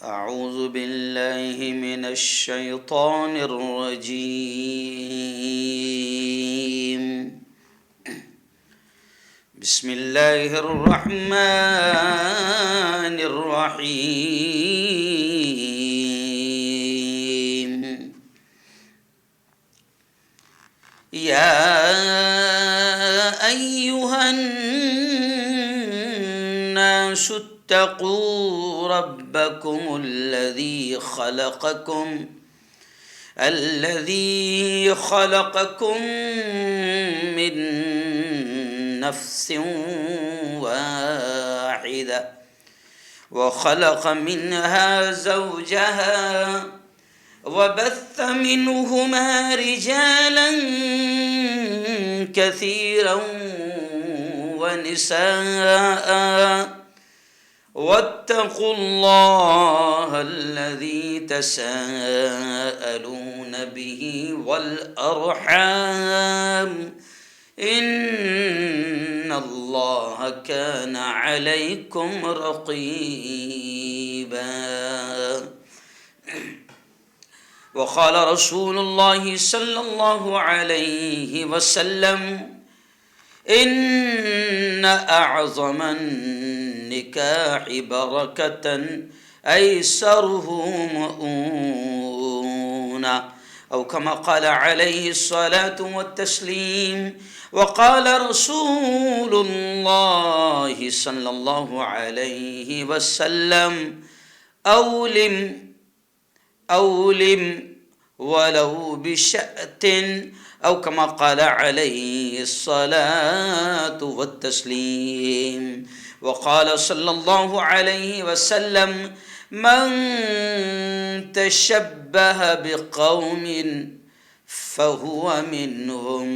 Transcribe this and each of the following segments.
أعوذ بالله من الشيطان الرجيم. بسم الله الرحمن الرحيم. يا أيها الناس اتقوا ربكم الذي خلقكم من نفس واحدة وخلق منها زوجها وبث منهما رجالا كثيرا ونساء واتقوا الله الذي تساءلون به والأرحام إن الله كان عليكم رقيبا. وقال رسول الله صلى الله عليه وسلم إن أعظم النكاح بركة أيسره مؤونة، أو كما قال عليه الصلاة والتسليم. وقال رسول الله صلى الله عليه وسلم أولم ولو بشأت، أو كما قال عليه الصلاة والتسليم. وقال صلى الله عليه وسلم من تشبه بقوم فهو منهم،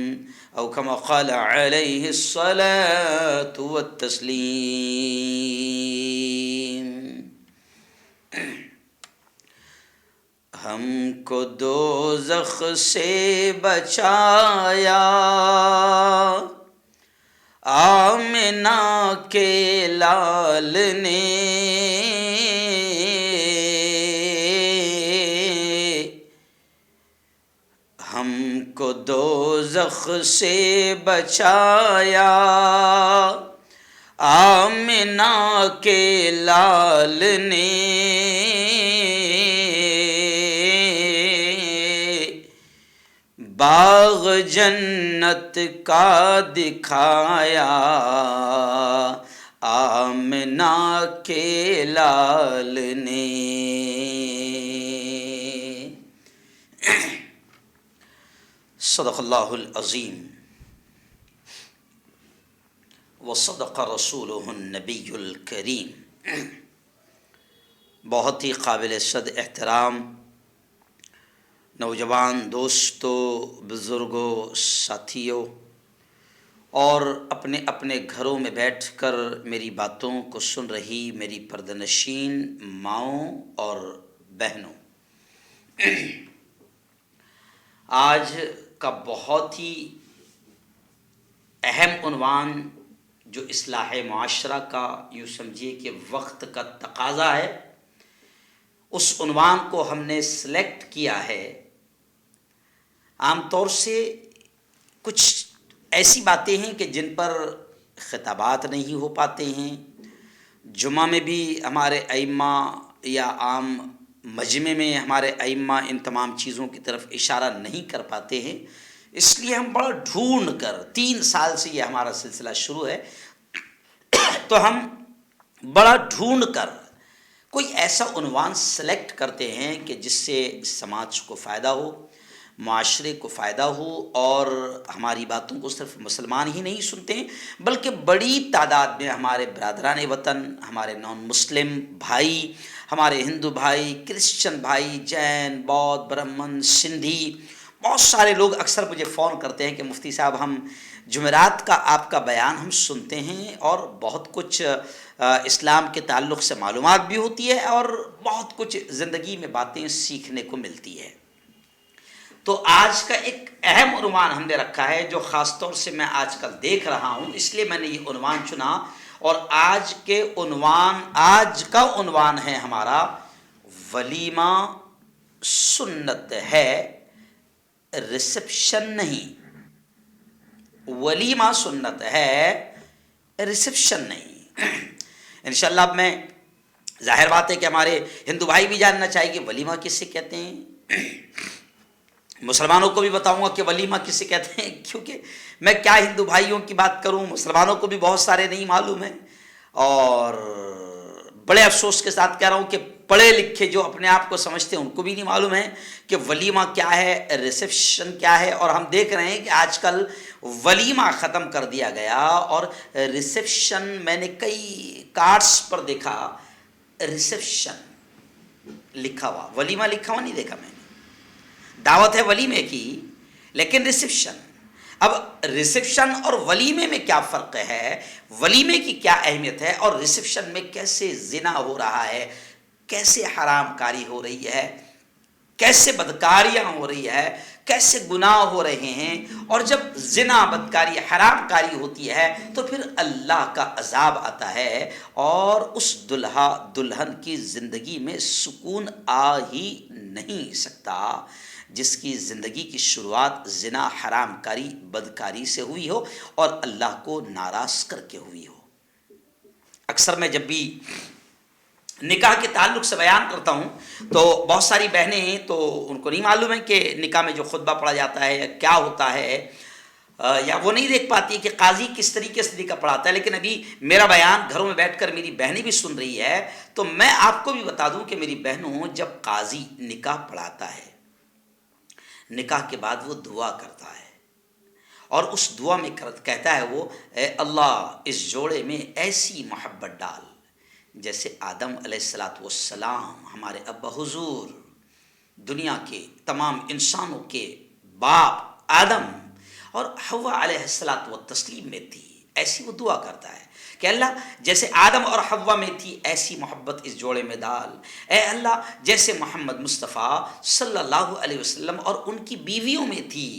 أو كما قال عليه الصلاة والتسليم. ہم کو دوزخ سے بچایا آمنہ کے لال نے، ہم کو دوزخ سے بچایا آمنہ کے لال نے، باغ جنت کا دکھایا آمنہ کے لال نے۔ صدق اللہ العظیم وصدق رسولہ النبی الکریم۔ بہت ہی قابل صد احترام نوجوان دوستوں، بزرگوں، ساتھیوں، اور اپنے اپنے گھروں میں بیٹھ کر میری باتوں کو سن رہی میری پردنشین ماؤں اور بہنوں، آج کا بہت ہی اہم عنوان جو اصلاح معاشرہ کا، یوں سمجھیے کہ وقت کا تقاضا ہے، اس عنوان کو ہم نے سلیکٹ کیا ہے۔ عام طور سے کچھ ایسی باتیں ہیں کہ جن پر خطابات نہیں ہو پاتے ہیں، جمعہ میں بھی ہمارے ائمہ یا عام مجمع میں ہمارے ائمہ ان تمام چیزوں کی طرف اشارہ نہیں کر پاتے ہیں، اس لیے ہم بڑا ڈھونڈ کر 3 سال سے یہ ہمارا سلسلہ شروع ہے، تو ہم بڑا ڈھونڈ کر کوئی ایسا عنوان سلیکٹ کرتے ہیں کہ جس سے سماج کو فائدہ ہو، معاشرے کو فائدہ ہو، اور ہماری باتوں کو صرف مسلمان ہی نہیں سنتے ہیں بلکہ بڑی تعداد میں ہمارے برادران وطن، ہمارے نان مسلم بھائی، ہمارے ہندو بھائی، کرسچن بھائی، جین، بودھ، برہمن، سندھی، بہت سارے لوگ اکثر مجھے فون کرتے ہیں کہ مفتی صاحب ہم جمعرات کا آپ کا بیان ہم سنتے ہیں اور بہت کچھ اسلام کے تعلق سے معلومات بھی ہوتی ہے اور بہت کچھ زندگی میں باتیں سیکھنے کو ملتی ہے۔ تو آج کا ایک اہم عنوان ہم نے رکھا ہے جو خاص طور سے میں آج کل دیکھ رہا ہوں، اس لیے میں نے یہ عنوان چنا، اور آج کا عنوان ہے ہمارا ولیمہ سنت ہے، ریسپشن نہیں. ولیمہ سنت ہے، ریسپشن نہیں. انشاءاللہ اب میں، ظاہر بات ہے کہ ہمارے ہندو بھائی بھی جاننا چاہیے کہ ولیمہ کس سے کہتے ہیں. مسلمانوں کو بھی بتاؤں گا کہ ولیمہ کسے کہتے ہیں، کیونکہ میں کیا ہندو بھائیوں کی بات کروں، مسلمانوں کو بھی بہت سارے نہیں معلوم ہیں. اور بڑے افسوس کے ساتھ کہہ رہا ہوں کہ پڑھے لکھے جو اپنے آپ کو سمجھتے ہیں ان کو بھی نہیں معلوم ہے کہ ولیمہ کیا ہے، ریسپشن کیا ہے. اور ہم دیکھ رہے ہیں کہ آج کل ولیمہ ختم کر دیا گیا اور ریسپشن، میں نے کئی کارڈز پر دیکھا ریسپشن لکھا ہوا، ولیمہ لکھا ہوا نہیں دیکھا میں نے. دعوت ہے ولیمے کی لیکن ریسپشن. اب ریسپشن اور ولیمے میں کیا فرق ہے، ولیمے کی کیا اہمیت ہے، اور ریسپشن میں کیسے زنا ہو رہا ہے، کیسے حرام کاری ہو رہی ہے، کیسے بدکاریاں ہو رہی ہے، کیسے گناہ ہو رہے ہیں. اور جب زنا، بدکاری، حرام کاری ہوتی ہے تو پھر اللہ کا عذاب آتا ہے اور اس دلہا دلہن کی زندگی میں سکون آ ہی نہیں سکتا جس کی زندگی کی شروعات زنا، حرام کاری، بدکاری سے ہوئی ہو اور اللہ کو ناراض کر کے ہوئی ہو. اکثر میں جب بھی نکاح کے تعلق سے بیان کرتا ہوں تو بہت ساری بہنیں ہیں تو ان کو نہیں معلوم ہے کہ نکاح میں جو خطبہ پڑھا جاتا ہے یا کیا ہوتا ہے، یا وہ نہیں دیکھ پاتی کہ قاضی کس طریقے سے نکاح پڑھاتا ہے. لیکن ابھی میرا بیان گھروں میں بیٹھ کر میری بہنیں بھی سن رہی ہے تو میں آپ کو بھی بتا دوں کہ میری بہنوں، جب قاضی نکاح پڑھاتا ہے، نکاح کے بعد وہ دعا کرتا ہے اور اس دعا میں کہتا ہے وہ، اے اللہ اس جوڑے میں ایسی محبت ڈال جیسے آدم علیہ الصلاۃ والسلام، ہمارے ابا حضور، دنیا کے تمام انسانوں کے باپ آدم، اور حوا علیہ الصلاۃ والتسلیم میں تھی. ایسی وہ دعا کرتا ہے کہ اللہ جیسے آدم اور حوا میں تھی ایسی محبت اس جوڑے میں ڈال. اے اللہ جیسے محمد مصطفیٰ صلی اللہ علیہ وسلم اور ان کی بیویوں میں تھی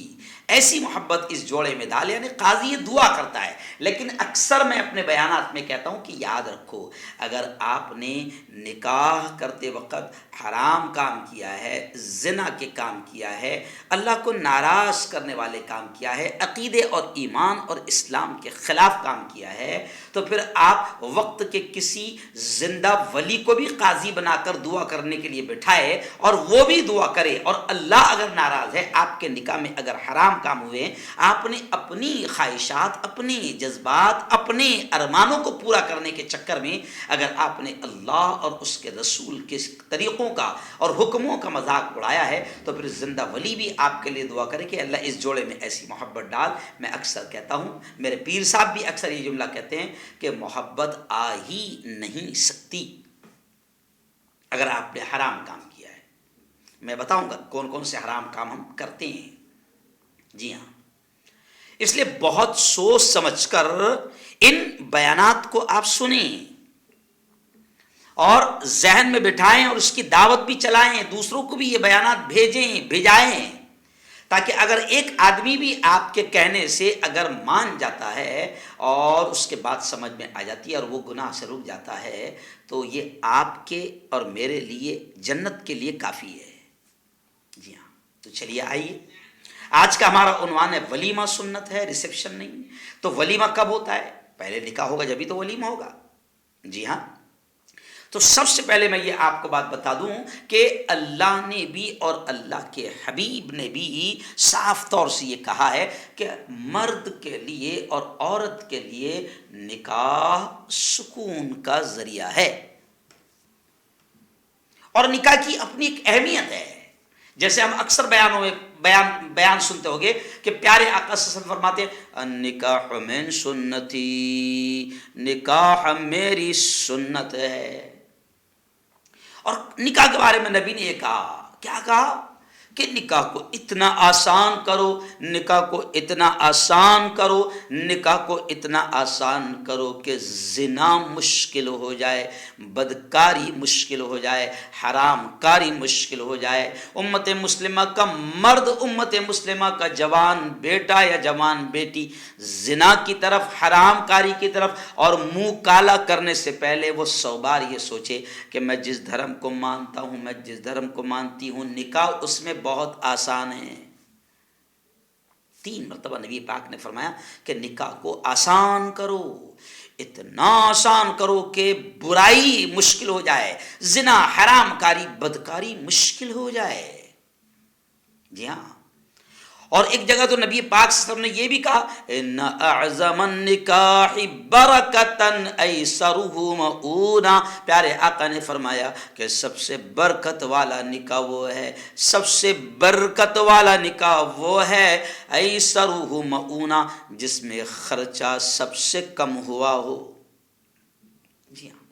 ایسی محبت اس جوڑے میں ڈال. یعنی قاضی یہ دعا کرتا ہے. لیکن اکثر میں اپنے بیانات میں کہتا ہوں کہ یاد رکھو، اگر آپ نے نکاح کرتے وقت حرام کام کیا ہے، زنا کے کام کیا ہے، اللہ کو ناراض کرنے والے کام کیا ہے، عقیدے اور ایمان اور اسلام کے خلاف کام کیا ہے، تو پھر آپ وقت کے کسی زندہ ولی کو بھی قاضی بنا کر دعا کرنے کے لیے بٹھائے اور وہ بھی دعا کرے، اور اللہ اگر ناراض ہے، آپ کے نکاح میں اگر حرام کام ہوئے، آپ نے اپنی خواہشات، اپنے جذبات، اپنے ارمانوں کو پورا کرنے کے چکر میں اگر آپ نے اللہ اور اس کے رسول کے طریقوں کا اور حکموں کا مذاق اڑایا ہے تو پھر زندہ ولی بھی آپ کے لیے دعا کرے کہ اللہ اس جوڑے میں ایسی محبت ڈال. میں اکثر کہتا ہوں، میرے پیر صاحب بھی اکثر یہ جملہ کہتے ہیں کہ محبت آ ہی نہیں سکتی اگر آپ نے حرام کام کیا ہے. میں بتاؤں گا کون کون سے حرام کام ہم کرتے ہیں. جی ہاں، اس لیے بہت سوچ سمجھ کر ان بیانات کو آپ سنیں اور ذہن میں بٹھائیں اور اس کی دعوت بھی چلائیں، دوسروں کو بھی یہ بیانات بھیجائیں، تاکہ اگر ایک آدمی بھی آپ کے کہنے سے اگر مان جاتا ہے اور اس کے بعد سمجھ میں آ جاتی ہے اور وہ گناہ سے رک جاتا ہے تو یہ آپ کے اور میرے لیے جنت کے لیے کافی ہے. جی ہاں، تو چلیے آئیے، آج کا ہمارا عنوان ہے ولیمہ سنت ہے، ریسپشن نہیں. تو ولیمہ کب ہوتا ہے؟ پہلے نکاح ہوگا جبھی تو ولیمہ ہوگا. جی ہاں، تو سب سے پہلے میں یہ آپ کو بات بتا دوں کہ اللہ نے بھی اور اللہ کے حبیب نے بھی صاف طور سے یہ کہا ہے کہ مرد کے لیے اور عورت کے لیے نکاح سکون کا ذریعہ ہے. اور نکاح کی اپنی ایک اہمیت ہے. جیسے ہم اکثر بیانوں میں بیان سنتے ہوگے کہ پیارے آقا صلی اللہ علیہ وسلم فرماتے ہیں نکاح من سنتی، نکاح میری سنت ہے. اور نکاح کے بارے میں نبی نے یہ کہا، کیا کہا کہ نکاح کو اتنا آسان کرو، نکاح کو اتنا آسان کرو، نکاح کو اتنا آسان کرو کہ زنا مشکل ہو جائے، بدکاری مشکل ہو جائے، حرام کاری مشکل ہو جائے۔ امت مسلمہ کا مرد، امت مسلمہ کا جوان بیٹا یا جوان بیٹی زنا کی طرف، حرام کاری کی طرف اور منہ کالا کرنے سے پہلے وہ 100 بار یہ سوچے کہ میں جس دھرم کو مانتا ہوں، میں جس دھرم کو مانتی ہوں، نکاح اس میں بہت آسان ہے۔ 3 مرتبہ نبی پاک نے فرمایا کہ نکاح کو آسان کرو، اتنا آسان کرو کہ برائی مشکل ہو جائے، زنا، حرام کاری، بدکاری مشکل ہو جائے۔ جی ہاں، اور ایک جگہ تو نبی پاک صلی اللہ علیہ وسلم نے یہ بھی کہا ان اعظم النکاح برکتن ایسرہ مؤونا، پیارے آقا نے فرمایا کہ سب سے برکت والا نکاح وہ ہے، سب سے برکت والا نکاح وہ ہے ایسرہ مؤونا، جس میں خرچہ سب سے کم ہوا ہو۔ جی ہاں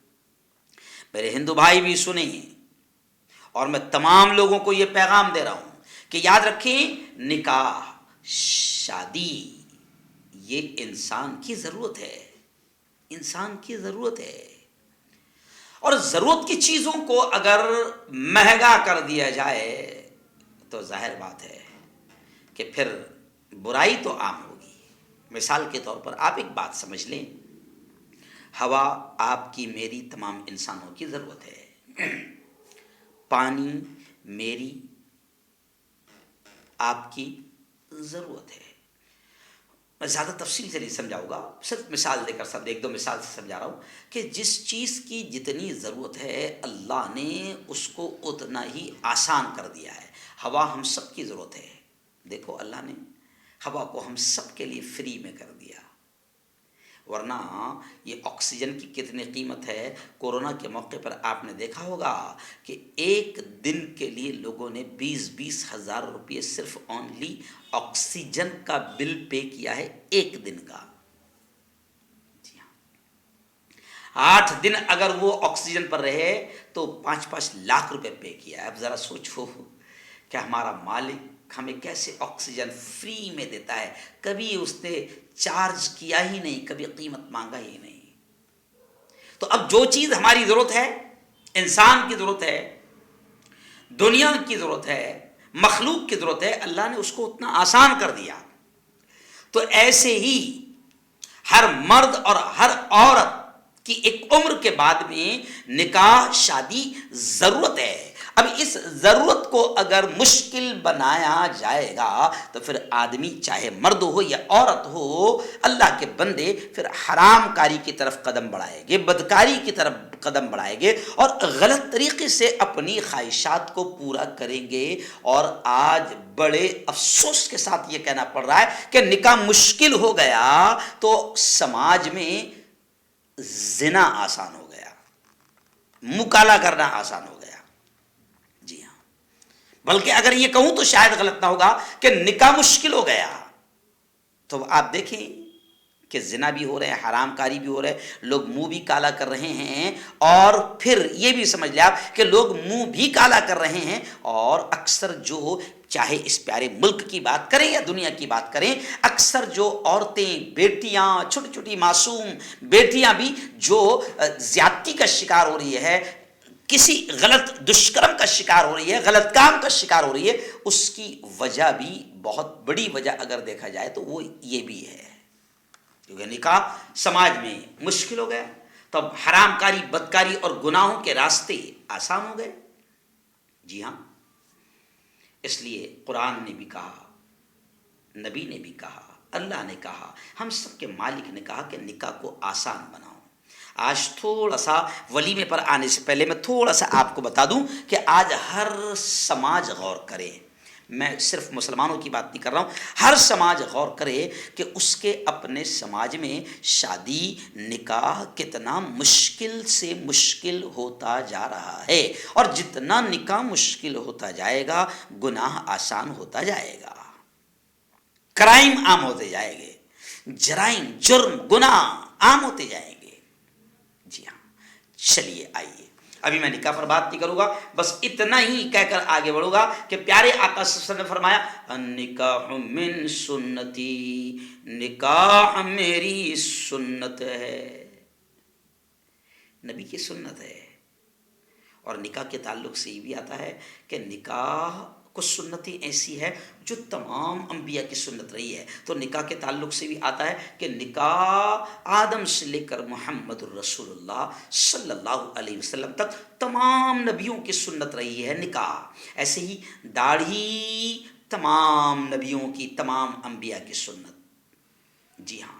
میرے ہندو بھائی بھی سنیں، اور میں تمام لوگوں کو یہ پیغام دے رہا ہوں کہ یاد رکھیں، نکاح، شادی یہ انسان کی ضرورت ہے، انسان کی ضرورت ہے، اور ضرورت کی چیزوں کو اگر مہنگا کر دیا جائے تو ظاہر بات ہے کہ پھر برائی تو عام ہوگی۔ مثال کے طور پر آپ ایک بات سمجھ لیں، ہوا آپ کی، میری، تمام انسانوں کی ضرورت ہے، پانی میری، آپ کی ضرورت ہے۔ میں زیادہ تفصیل سے نہیں سمجھاؤں گا، صرف مثال دے کر، سب 1-2 مثال سے سمجھا رہا ہوں کہ جس چیز کی جتنی ضرورت ہے اللہ نے اس کو اتنا ہی آسان کر دیا ہے۔ ہوا ہم سب کی ضرورت ہے، دیکھو اللہ نے ہوا کو ہم سب کے لیے فری میں کر دیا، ورنہ یہ آکسیجن کی کتنی قیمت ہے۔ کورونا کے موقع پر آپ نے دیکھا ہوگا کہ ایک دن کے لیے لوگوں نے 20-20 ہزار روپئے صرف اونلی آکسیجن کا بل پے کیا ہے، ایک دن کا۔ جی ہاں، 8 دن اگر وہ آکسیجن پر رہے تو 5-5 لاکھ روپے پے کیا ہے۔ اب ذرا سوچو کہ ہمارا مالک ہمیں کیسے آکسیجن فری میں دیتا ہے، کبھی اس نے چارج کیا ہی نہیں، کبھی قیمت مانگا ہی نہیں۔ تو اب جو چیز ہماری ضرورت ہے، انسان کی ضرورت ہے، دنیا کی ضرورت ہے، مخلوق کی ضرورت ہے، اللہ نے اس کو اتنا آسان کر دیا۔ تو ایسے ہی ہر مرد اور ہر عورت کی ایک عمر کے بعد میں نکاح، شادی ضرورت ہے۔ اب اس ضرورت کو اگر مشکل بنایا جائے گا تو پھر آدمی چاہے مرد ہو یا عورت ہو، اللہ کے بندے پھر حرام کاری کی طرف قدم بڑھائیں گے، بدکاری کی طرف قدم بڑھائیں گے اور غلط طریقے سے اپنی خواہشات کو پورا کریں گے۔ اور آج بڑے افسوس کے ساتھ یہ کہنا پڑ رہا ہے کہ نکاح مشکل ہو گیا تو سماج میں زنا آسان ہو گیا، مکالا کرنا آسان ہو گیا۔ جی ہاں، بلکہ اگر یہ کہوں تو شاید غلط نہ ہوگا کہ نکاح مشکل ہو گیا تو آپ دیکھیں کہ زنا بھی ہو رہے ہیں، حرام کاری بھی ہو رہے ہیں، لوگ منہ بھی کالا کر رہے ہیں، اور پھر یہ بھی سمجھ لیں آپ کہ لوگ منہ بھی کالا کر رہے ہیں، اور اکثر جو، چاہے اس پیارے ملک کی بات کریں یا دنیا کی بات کریں، اکثر جو عورتیں، بیٹیاں، چھوٹی چھوٹی معصوم بیٹیاں بھی جو زیادتی کا شکار ہو رہی ہے، کسی غلط دشکرم کا شکار ہو رہی ہے، غلط کام کا شکار ہو رہی ہے، اس کی وجہ بھی، بہت بڑی وجہ اگر دیکھا جائے تو وہ یہ بھی ہے کیونکہ نکاح سماج میں مشکل ہو گیا، تو اب حرام کاری، بدکاری اور گناہوں کے راستے آسان ہو گئے۔ جی ہاں، اس لیے قرآن نے بھی کہا، نبی نے بھی کہا، اللہ نے کہا، ہم سب کے مالک نے کہا کہ نکاح کو آسان بناؤ۔ آج تھوڑا سا ولیمے پر آنے سے پہلے میں تھوڑا سا آپ کو بتا دوں کہ آج ہر سماج غور کرے، میں صرف مسلمانوں کی بات نہیں کر رہا ہوں، ہر سماج غور کرے کہ اس کے اپنے سماج میں شادی، نکاح کتنا مشکل سے مشکل ہوتا جا رہا ہے، اور جتنا نکاح مشکل ہوتا جائے گا گناہ آسان ہوتا جائے گا، کرائم عام ہوتے جائیں گے، جرائم، جرم، گناہ عام ہوتے جائیں گے۔ جی ہاں، چلیے آئیے ابھی میں نکاح پر بات نہیں کروں گا، بس اتنا ہی کہہ کر آگے بڑھوں گا کہ پیارے آقا صلی اللہ علیہ وسلم نے فرمایا النکاح من سنتی، نکاح میری سنت ہے، نبی کی سنت ہے۔ اور نکاح کے تعلق سے یہ بھی آتا ہے کہ نکاح کچھ سنتیں ایسی ہے جو تمام انبیاء کی سنت رہی ہے، تو نکاح کے تعلق سے بھی آتا ہے کہ نکاح آدم سے لے کر محمد الرسول اللہ صلی اللہ علیہ وسلم تک تمام نبیوں کی سنت رہی ہے نکاح۔ ایسے ہی داڑھی تمام نبیوں کی، تمام انبیاء کی سنت، جی ہاں۔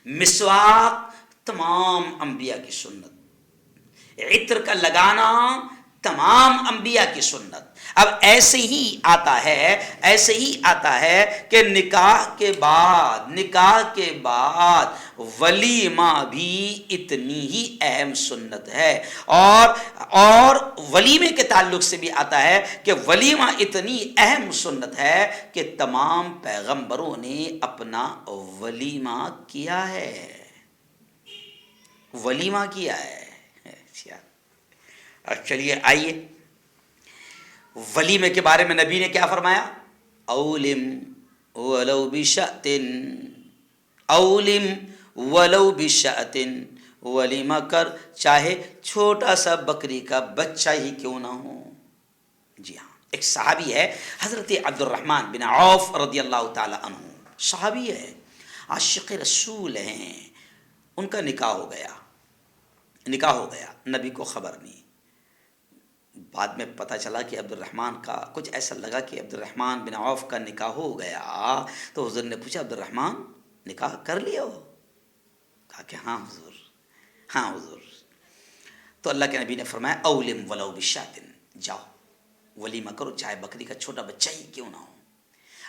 مسواک تمام انبیاء کی سنت، عطر کا لگانا تمام انبیاء کی سنت۔ اب ایسے ہی آتا ہے کہ نکاح کے بعد ولیمہ بھی اتنی ہی اہم سنت ہے، اور ولیمے کے تعلق سے بھی آتا ہے کہ ولیمہ اتنی اہم سنت ہے کہ تمام پیغمبروں نے اپنا ولیمہ کیا ہے، ولیمہ کیا ہے۔ اب چلیے آئیے، ولیمے کے بارے میں نبی نے کیا فرمایا؟ اولم ولو بشأت، اولم ولو بشأت، ولیمہ کر چاہے چھوٹا سا بکری کا بچہ ہی کیوں نہ ہو۔ جی ہاں، ایک صحابی ہے حضرت عبد الرحمن بن عوف رضی اللہ تعالی عنہ، صحابی ہے، عاشق رسول ہیں، ان کا نکاح ہو گیا، نبی کو خبر نہیں۔ بعد میں پتہ چلا کہ عبد الرحمن کا کچھ ایسا لگا کہ عبد الرحمن بن عوف کا نکاح ہو گیا، تو حضور نے پوچھا عبد الرحمن نکاح کر لیا ہو؟ کہا کہ ہاں حضور۔ تو اللہ کے نبی نے فرمایا اولم ولو بشات، جاؤ ولیمہ کرو چاہے بکری کا چھوٹا بچہ ہی کیوں نہ ہو۔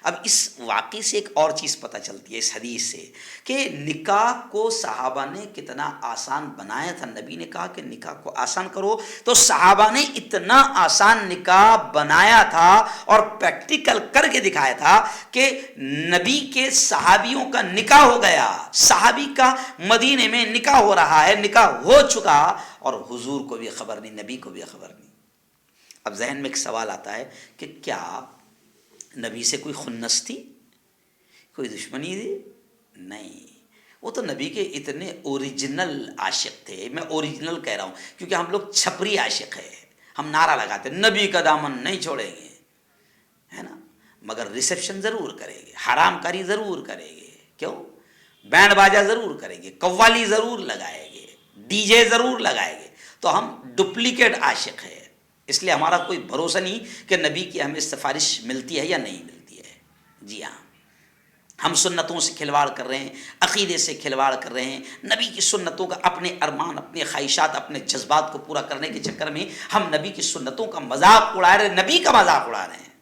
اب اس واقعے سے ایک اور چیز پتہ چلتی ہے، اس حدیث سے، کہ نکاح کو صحابہ نے کتنا آسان بنایا تھا۔ نبی نے کہا کہ نکاح کو آسان کرو، تو صحابہ نے اتنا آسان نکاح بنایا تھا اور پریکٹیکل کر کے دکھایا تھا کہ نبی کے صحابیوں کا نکاح ہو گیا، صحابی کا مدینے میں نکاح ہو رہا ہے، نکاح ہو چکا، اور حضور کو بھی خبر نہیں، نبی کو بھی خبر نہیں۔ اب ذہن میں ایک سوال آتا ہے کہ کیا نبی سے کوئی خنس تھی، کوئی دشمنی تھی؟ نہیں، وہ تو نبی کے اتنے اوریجنل عاشق تھے۔ میں اوریجنل کہہ رہا ہوں کیونکہ ہم لوگ چھپری عاشق ہیں، ہم نعرہ لگاتے ہیں نبی کا دامن نہیں چھوڑیں گے، ہے نا، مگر ریسیپشن ضرور کریں گے، حرام کاری ضرور کریں گے، کیوں؟ بینڈ باجا ضرور کریں گے، قوالی ضرور لگائیں گے، ڈی جے ضرور لگائیں گے، تو ہم ڈپلیکیٹ عاشق ہیں۔ اس لیے ہمارا کوئی بھروسہ نہیں کہ نبی کی ہمیں سفارش ملتی ہے یا نہیں ملتی ہے۔ جی ہاں، ہم سنتوں سے کھلواڑ کر رہے ہیں، عقیدے سے کھلواڑ کر رہے ہیں، نبی کی سنتوں کا اپنے ارمان، اپنے خواہشات، اپنے جذبات کو پورا کرنے کے چکر میں ہم نبی کی سنتوں کا مذاق اڑا رہے ہیں، نبی کا مذاق اڑا رہے ہیں۔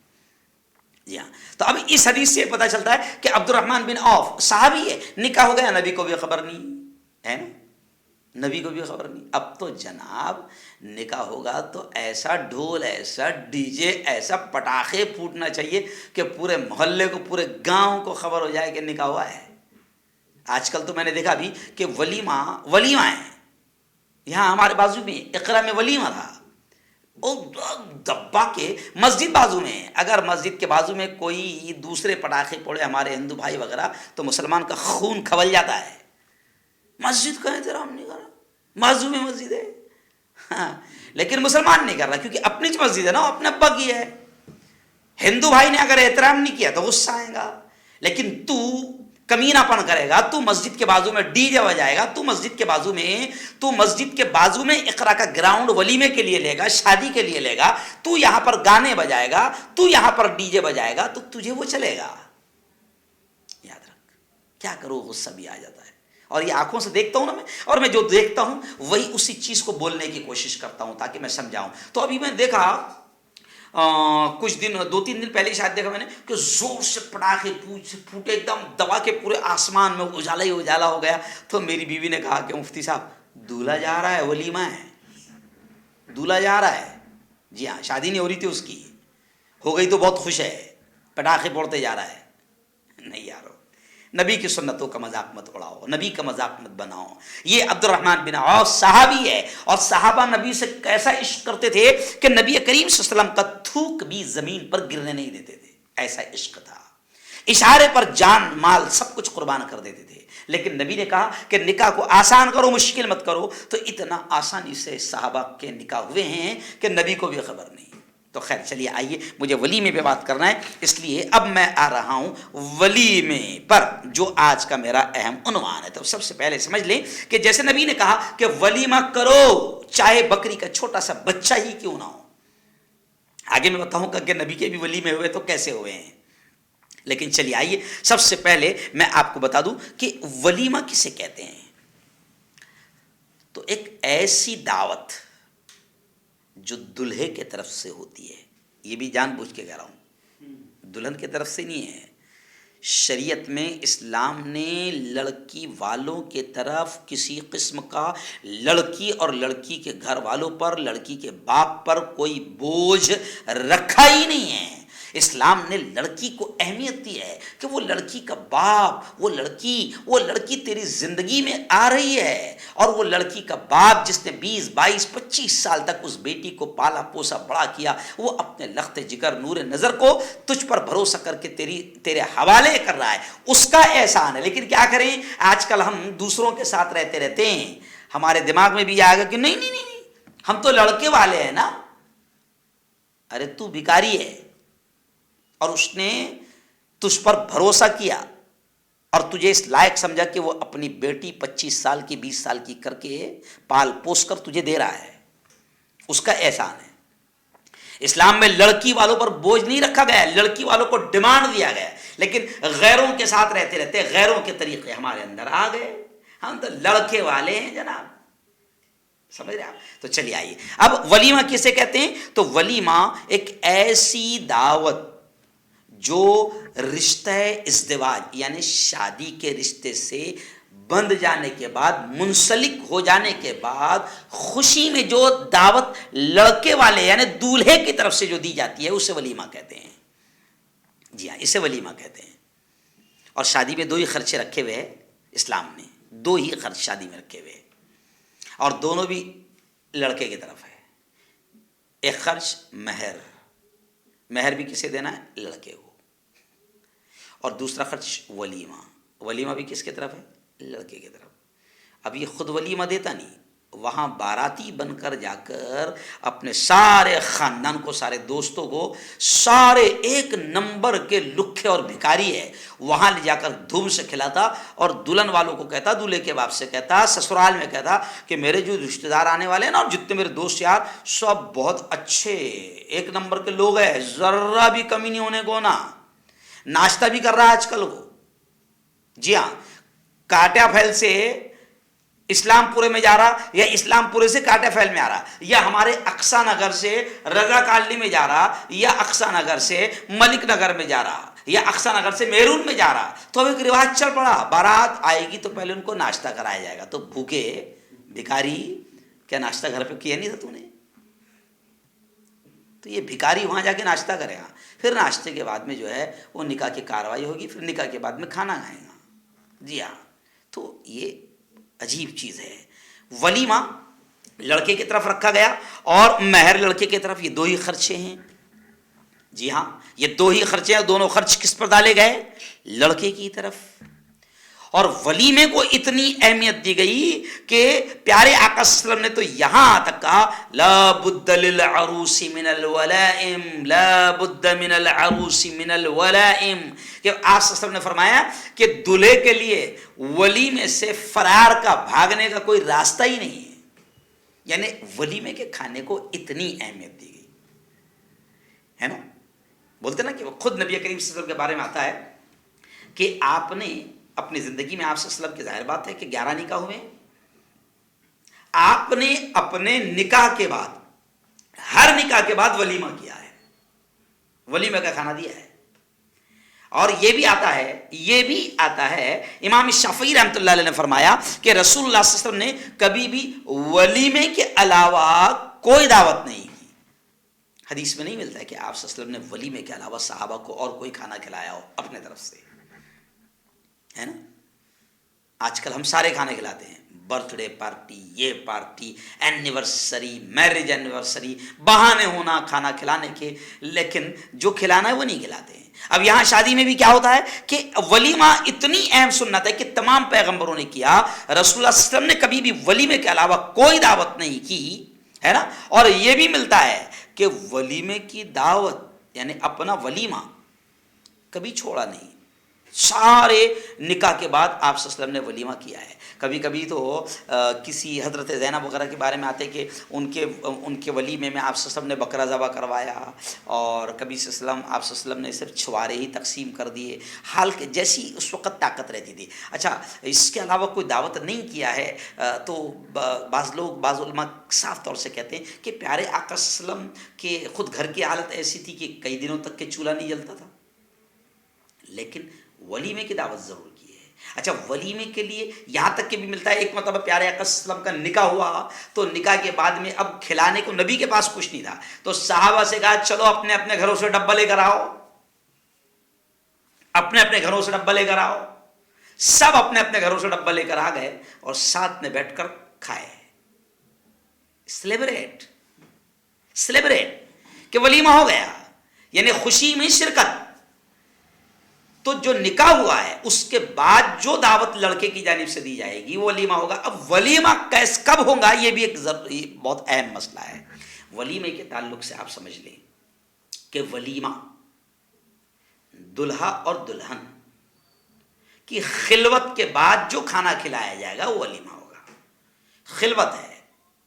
جی ہاں، تو اب اس حدیث سے پتہ چلتا ہے کہ عبد الرحمن بن عوف صحابی ہے، نکاح ہو گیا، نبی کو بھی خبر نہیں ہے نا، نبی کو بھی خبر نہیں۔ اب تو جناب نکاح ہوگا تو ایسا ڈھول، ایسا ڈی جے، ایسا پٹاخے پھوٹنا چاہیے کہ پورے محلے کو، پورے گاؤں کو خبر ہو جائے کہ نکاح ہوا ہے۔ آج کل تو میں نے دیکھا بھی کہ ولیمہ ہے، یہاں ہمارے بازو میں اقرا میں ولیمہ تھا، دبا کے مسجد بازو میں، اگر مسجد کے بازو میں کوئی دوسرے پٹاخے پڑے ہمارے ہندو بھائی وغیرہ تو مسلمان کا خون کھول جاتا ہے۔ مسجد کا احترام نہیں کر رہا، بازو میں مسجد ہے، ہاں، لیکن مسلمان نہیں کر رہا کیونکہ اپنی مسجد ہے نا، اپنے ابا کی ہے۔ ہندو بھائی نے اگر احترام نہیں کیا تو غصہ آئے گا، لیکن تو کمینہ پن کرے گا، تو مسجد کے بازو میں ڈی جے بجائے گا، تو مسجد کے بازو میں اقرا کا گراؤنڈ ولیمے کے لیے لے گا، شادی کے لیے لے گا، تو یہاں پر گانے بجائے گا، تو یہاں پر ڈی جے بجائے گا، تو تجھے وہ چلے گا؟ یاد رکھ، کیا کرو، غصہ بھی آ جاتا ہے۔ اور یہ آنکھوں سے دیکھتا ہوں نا میں، اور میں جو دیکھتا ہوں وہی اسی چیز کو بولنے کی کوشش کرتا ہوں تاکہ میں سمجھاؤں۔ تو ابھی میں دیکھا کچھ دن، 2-3 دن پہلے شاید دیکھا میں نے کہ زور سے پٹاخے پھوٹے، ایک دم دبا کے پورے آسمان میں اجالا ہی اجالا ہو گیا۔ تو میری بیوی نے کہا کہ مفتی صاحب دولہا جا رہا ہے، ولیمہ ہے، دولہا جا رہا ہے۔ جی ہاں، شادی نہیں ہو رہی تھی اس کی، ہو گئی تو بہت خوش ہے، پٹاخے پھوڑتے جا رہا ہے۔ نہیں یارو، نبی کی سنتوں کا مذاق مت اڑاؤ، نبی کا مذاق مت بناؤ۔ یہ عبد الرحمن بن عوف صحابی ہے، اور صحابہ نبی سے کیسا عشق کرتے تھے کہ نبی کریم صلی اللہ علیہ وسلم کا تھوک بھی زمین پر گرنے نہیں دیتے تھے، ایسا عشق تھا۔ اشارے پر جان مال سب کچھ قربان کر دیتے تھے، لیکن نبی نے کہا کہ نکاح کو آسان کرو، مشکل مت کرو، تو اتنا آسانی سے صحابہ کے نکاح ہوئے ہیں کہ نبی کو بھی خبر نہیں۔ تو خیر چلیے آئیے، مجھے ولیمے پہ بات کرنا ہے، اس لیے اب میں آ رہا ہوں ولیمے پر، جو آج کا میرا اہم عنوان ہے۔ تو سب سے پہلے سمجھ لیں کہ جیسے نبی نے کہا کہ ولیمہ کرو، چاہے بکری کا چھوٹا سا بچہ ہی کیوں نہ ہو۔ آگے میں بتاؤں گا کہ نبی کے بھی ولیمے ہوئے تو کیسے ہوئے ہیں، لیکن چلیے آئیے سب سے پہلے میں آپ کو بتا دوں کہ ولیمہ کسے کہتے ہیں۔ تو ایک ایسی دعوت جو دلہے کے طرف سے ہوتی ہے، یہ بھی جان بوجھ کے کہہ رہا ہوں، دلہن کے طرف سے نہیں ہے۔ شریعت میں اسلام نے لڑکی والوں کے طرف کسی قسم کا لڑکی اور لڑکی کے گھر والوں پر، لڑکی کے باپ پر کوئی بوجھ رکھا ہی نہیں ہے۔ اسلام نے لڑکی کو اہمیت دی ہے کہ وہ لڑکی کا باپ، وہ لڑکی تیری زندگی میں آ رہی ہے، اور وہ لڑکی کا باپ جس نے 20 22 25 سال تک اس بیٹی کو پالا پوسا بڑا کیا، وہ اپنے لخت جگر نور نظر کو تجھ پر بھروسہ کر کے تیرے حوالے کر رہا ہے، اس کا احسان ہے۔ لیکن کیا کریں، آج کل ہم دوسروں کے ساتھ رہتے ہیں، ہمارے دماغ میں بھی آئے گا کہ نہیں ہم تو لڑکے والے ہیں نا۔ ارے تو بھکاری ہے، اور اس نے تجھ پر بھروسہ کیا اور تجھے اس لائق سمجھا کہ وہ اپنی بیٹی 25 سال کی 20 سال کی کر کے پال پوس کر تجھے دے رہا ہے، اس کا احسان ہے۔ اسلام میں لڑکی والوں پر بوجھ نہیں رکھا گیا ہے، لڑکی والوں کو ڈیمانڈ دیا گیا ہے، لیکن غیروں کے ساتھ رہتے غیروں کے طریقے ہمارے اندر آ گئے، ہم تو لڑکے والے ہیں جناب، سمجھ رہے آپ۔ تو چلیے آئیے اب ولیمہ کسے کہتے ہیں۔ تو ولیمہ ایک ایسی دعوت جو رشتہ ازدواج یعنی شادی کے رشتے سے بند جانے کے بعد، منسلک ہو جانے کے بعد، خوشی میں جو دعوت لڑکے والے یعنی دولہے کی طرف سے جو دی جاتی ہے اسے ولیمہ کہتے ہیں۔ جی ہاں، اسے ولیمہ کہتے ہیں۔ اور شادی میں 2 ہی خرچے رکھے ہوئے ہیں اسلام نے، 2 ہی خرچ شادی میں رکھے ہوئے، اور دونوں بھی لڑکے کی طرف ہے۔ ایک خرچ مہر بھی کسے دینا ہے؟ لڑکے کو، اور دوسرا خرچ ولیمہ بھی کس کی طرف ہے؟ لڑکے کی طرف۔ اب یہ خود ولیمہ دیتا نہیں، وہاں باراتی بن کر جا کر اپنے سارے خاندان کو، سارے دوستوں کو، سارے ایک نمبر کے لکھے اور بھکاری ہے، وہاں لے جا کر دھوم سے کھلاتا، اور دلہن والوں کو کہتا، دولہے کے باپ سے کہتا، سسرال میں کہتا کہ میرے جو رشتہ دار آنے والے ہیں نا، اور جتنے میرے دوست یار سب بہت اچھے ایک نمبر کے لوگ ہیں، ذرہ بھی کمی نہیں ہونے کو نا۔ ناشتہ بھی کر رہا ہے آج کل وہ، جی ہاں، کاٹیا پھیل سے اسلام پورے میں جا رہا، یا اسلام پورے سے کاٹیا پھیل میں آ رہا، یا ہمارے اقصا نگر سے رضا کالنی میں جا رہا، یا اقصا نگر سے ملک نگر میں جا رہا، یا اقصا نگر سے میرون میں جا رہا، تو اب ایک رواج چل پڑا، بارات آئے گی تو پہلے ان کو ناشتہ کرایا جائے گا۔ تو بھوکے بھکاری، کیا ناشتہ گھر پہ کیا نہیں تھا تو نے؟ تو یہ بھکاری وہاں جا کے ناشتہ کرے گا، پھر ناشتے کے بعد میں جو ہے وہ نکاح کی کاروائی ہوگی، پھر نکاح کے بعد میں کھانا کھائے گا۔ جی ہاں، تو یہ عجیب چیز ہے۔ ولیمہ لڑکے کی طرف رکھا گیا، اور مہر لڑکے کی طرف، یہ 2 ہی خرچے ہیں۔ جی ہاں، یہ 2 ہی خرچے ہیں، دونوں خرچ کس پر ڈالے گئے؟ لڑکے کی طرف۔ اور ولیمے کو اتنی اہمیت دی گئی کہ پیارے آقا صلی اللہ علیہ وسلم نے تو یہاں تک کہا لا بد للعروس من الولائم، لا بد من العروس من الولائم، کہ آپ صلی اللہ علیہ وسلم نے فرمایا کہ دلہے کے لیے ولیمے سے فرار کا، بھاگنے کا کوئی راستہ ہی نہیں ہے۔ یعنی ولیمے کے کھانے کو اتنی اہمیت دی گئی ہے نا۔ بولتے نا کہ خود نبی کریم صلی اللہ علیہ وسلم کے بارے میں آتا ہے کہ آپ نے اپنی زندگی میں، آپ صلی اللہ علیہ وسلم کی ظاہر بات ہے کہ 11 نکاح ہوئے، آپ نے اپنے نکاح کے بعد، ہر نکاح کے بعد ولیمہ کیا ہے، ولیمہ کا کھانا دیا ہے۔ اور یہ بھی آتا ہے امام شافعی رحمۃ اللہ علیہ نے فرمایا کہ رسول اللہ صلی اللہ علیہ وسلم نے کبھی بھی ولیمے کے علاوہ کوئی دعوت نہیں کی۔ حدیث میں نہیں ملتا ہے کہ آپ صلی اللہ علیہ وسلم نے ولیمے کے علاوہ صحابہ کو اور کوئی کھانا کھلایا ہو اپنے طرف سے۔ ہے نا. آج کل ہم سارے کھانے کھلاتے ہیں، برتھ ڈے پارٹی، یہ پارٹی، اینیورسری، میرج اینیورسری، بہانے ہونا کھانا کھلانے کے، لیکن جو کھلانا ہے وہ نہیں کھلاتے ہیں. اب یہاں شادی میں بھی کیا ہوتا ہے کہ ولیمہ اتنی اہم سنت ہے کہ تمام پیغمبروں نے کیا، رسول اللہ صلی اللہ علیہ وسلم نے کبھی بھی ولیمے کے علاوہ کوئی دعوت نہیں کی، ہے نا. اور یہ بھی ملتا ہے کہ ولیمے کی دعوت یعنی اپنا ولیمہ کبھی چھوڑا نہیں. سارے نکاح کے بعد آپ صلی اللہ علیہ وسلم نے ولیمہ کیا ہے. کبھی کبھی تو کسی حضرت زینب وغیرہ کے بارے میں آتے کہ ان کے ولیمے میں آپ صلی اللہ علیہ وسلم نے بکرا ذبح کروایا، اور کبھی صلی اللہ علیہ وسلم آپ صلی اللہ علیہ وسلم نے صرف چھوارے ہی تقسیم کر دیے، حال کے جیسی اس وقت طاقت رہتی تھی. اچھا، اس کے علاوہ کوئی دعوت نہیں کیا ہے تو بعض علماء صاف طور سے کہتے ہیں کہ پیارے آقا صلی اللہ علیہ وسلم کے خود گھر کی حالت ایسی تھی کہ کئی دنوں تک کے چولہا نہیں جلتا تھا، لیکن ولیمے کی دعوت ضرور کی ہے. اچھا، ولیمے کے لیے یہاں تک کہ بھی ملتا ہے، ایک مرتبہ پیارے آقا صلی اللہ علیہ وسلم کا نکاح ہوا تو نکاح کے بعد میں اب کھلانے کو نبی کے پاس کچھ نہیں تھا، تو صحابہ سے کہا چلو اپنے اپنے گھروں سے ڈبہ لے کر آؤ، اپنے اپنے گھروں سے ڈبہ لے کر آؤ. سب اپنے اپنے گھروں سے ڈبہ لے کر آ گئے اور ساتھ میں بیٹھ کر کھائے. سیلیبریٹ کہ ولیمہ ہو گیا، یعنی خوشی میں شرکت. تو جو نکاح ہوا ہے اس کے بعد جو دعوت لڑکے کی جانب سے دی جائے گی وہ ولیمہ ہوگا. اب ولیمہ کب ہوگا یہ بھی ایک بہت اہم مسئلہ ہے. ولیمے کے تعلق سے آپ سمجھ لیں کہ ولیمہ دلہا اور دلہن کی خلوت کے بعد جو کھانا کھلایا جائے گا وہ ولیمہ ہوگا. خلوت ہے،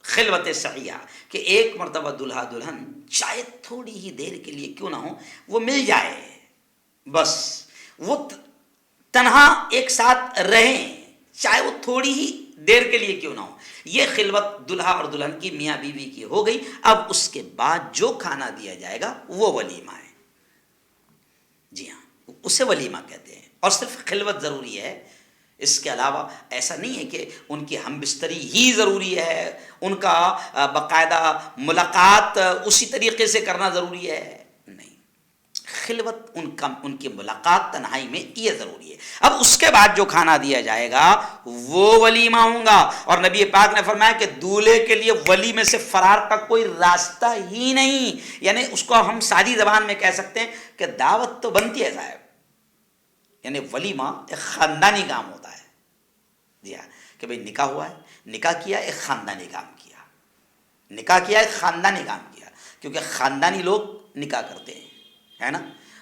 خلوت صحیحہ، کہ ایک مرتبہ دلہا دلہن شاید تھوڑی ہی دیر کے لیے کیوں نہ ہو وہ مل جائے، بس وہ تنہا ایک ساتھ رہیں، چاہے وہ تھوڑی ہی دیر کے لیے کیوں نہ ہو. یہ خلوت دلہا اور دلہن کی میاں بیوی کی ہو گئی. اب اس کے بعد جو کھانا دیا جائے گا وہ ولیمہ ہے. جی ہاں، اسے ولیمہ کہتے ہیں، اور صرف خلوت ضروری ہے. اس کے علاوہ ایسا نہیں ہے کہ ان کی ہم بستری ہی ضروری ہے، ان کا باقاعدہ ملاقات اسی طریقے سے کرنا ضروری ہے، نہیں. خلوت ان کی ملاقات تنہائی میں یہ ضروری ہے. اب اس کے بعد جو کھانا دیا جائے گا وہ ولیمہ ہوگا. اور نبی پاک نے فرمایا کہ دولہے کے لیے ولیمے سے فرار کا کوئی راستہ ہی نہیں. یعنی اس کو ہم سادی زبان میں کہہ سکتے ہیں کہ دعوت تو بنتی ہے صاحب، یعنی ولیمہ ایک خاندانی کام ہوتا ہے. جی ہاں، کہ بھئی نکاح ہوا ہے، نکاح کیا، ایک خاندانی کام کیا، نکاح کیا ایک خاندانی کام کیا، کیونکہ خاندانی لوگ نکاح کرتے ہیں، ہے نا.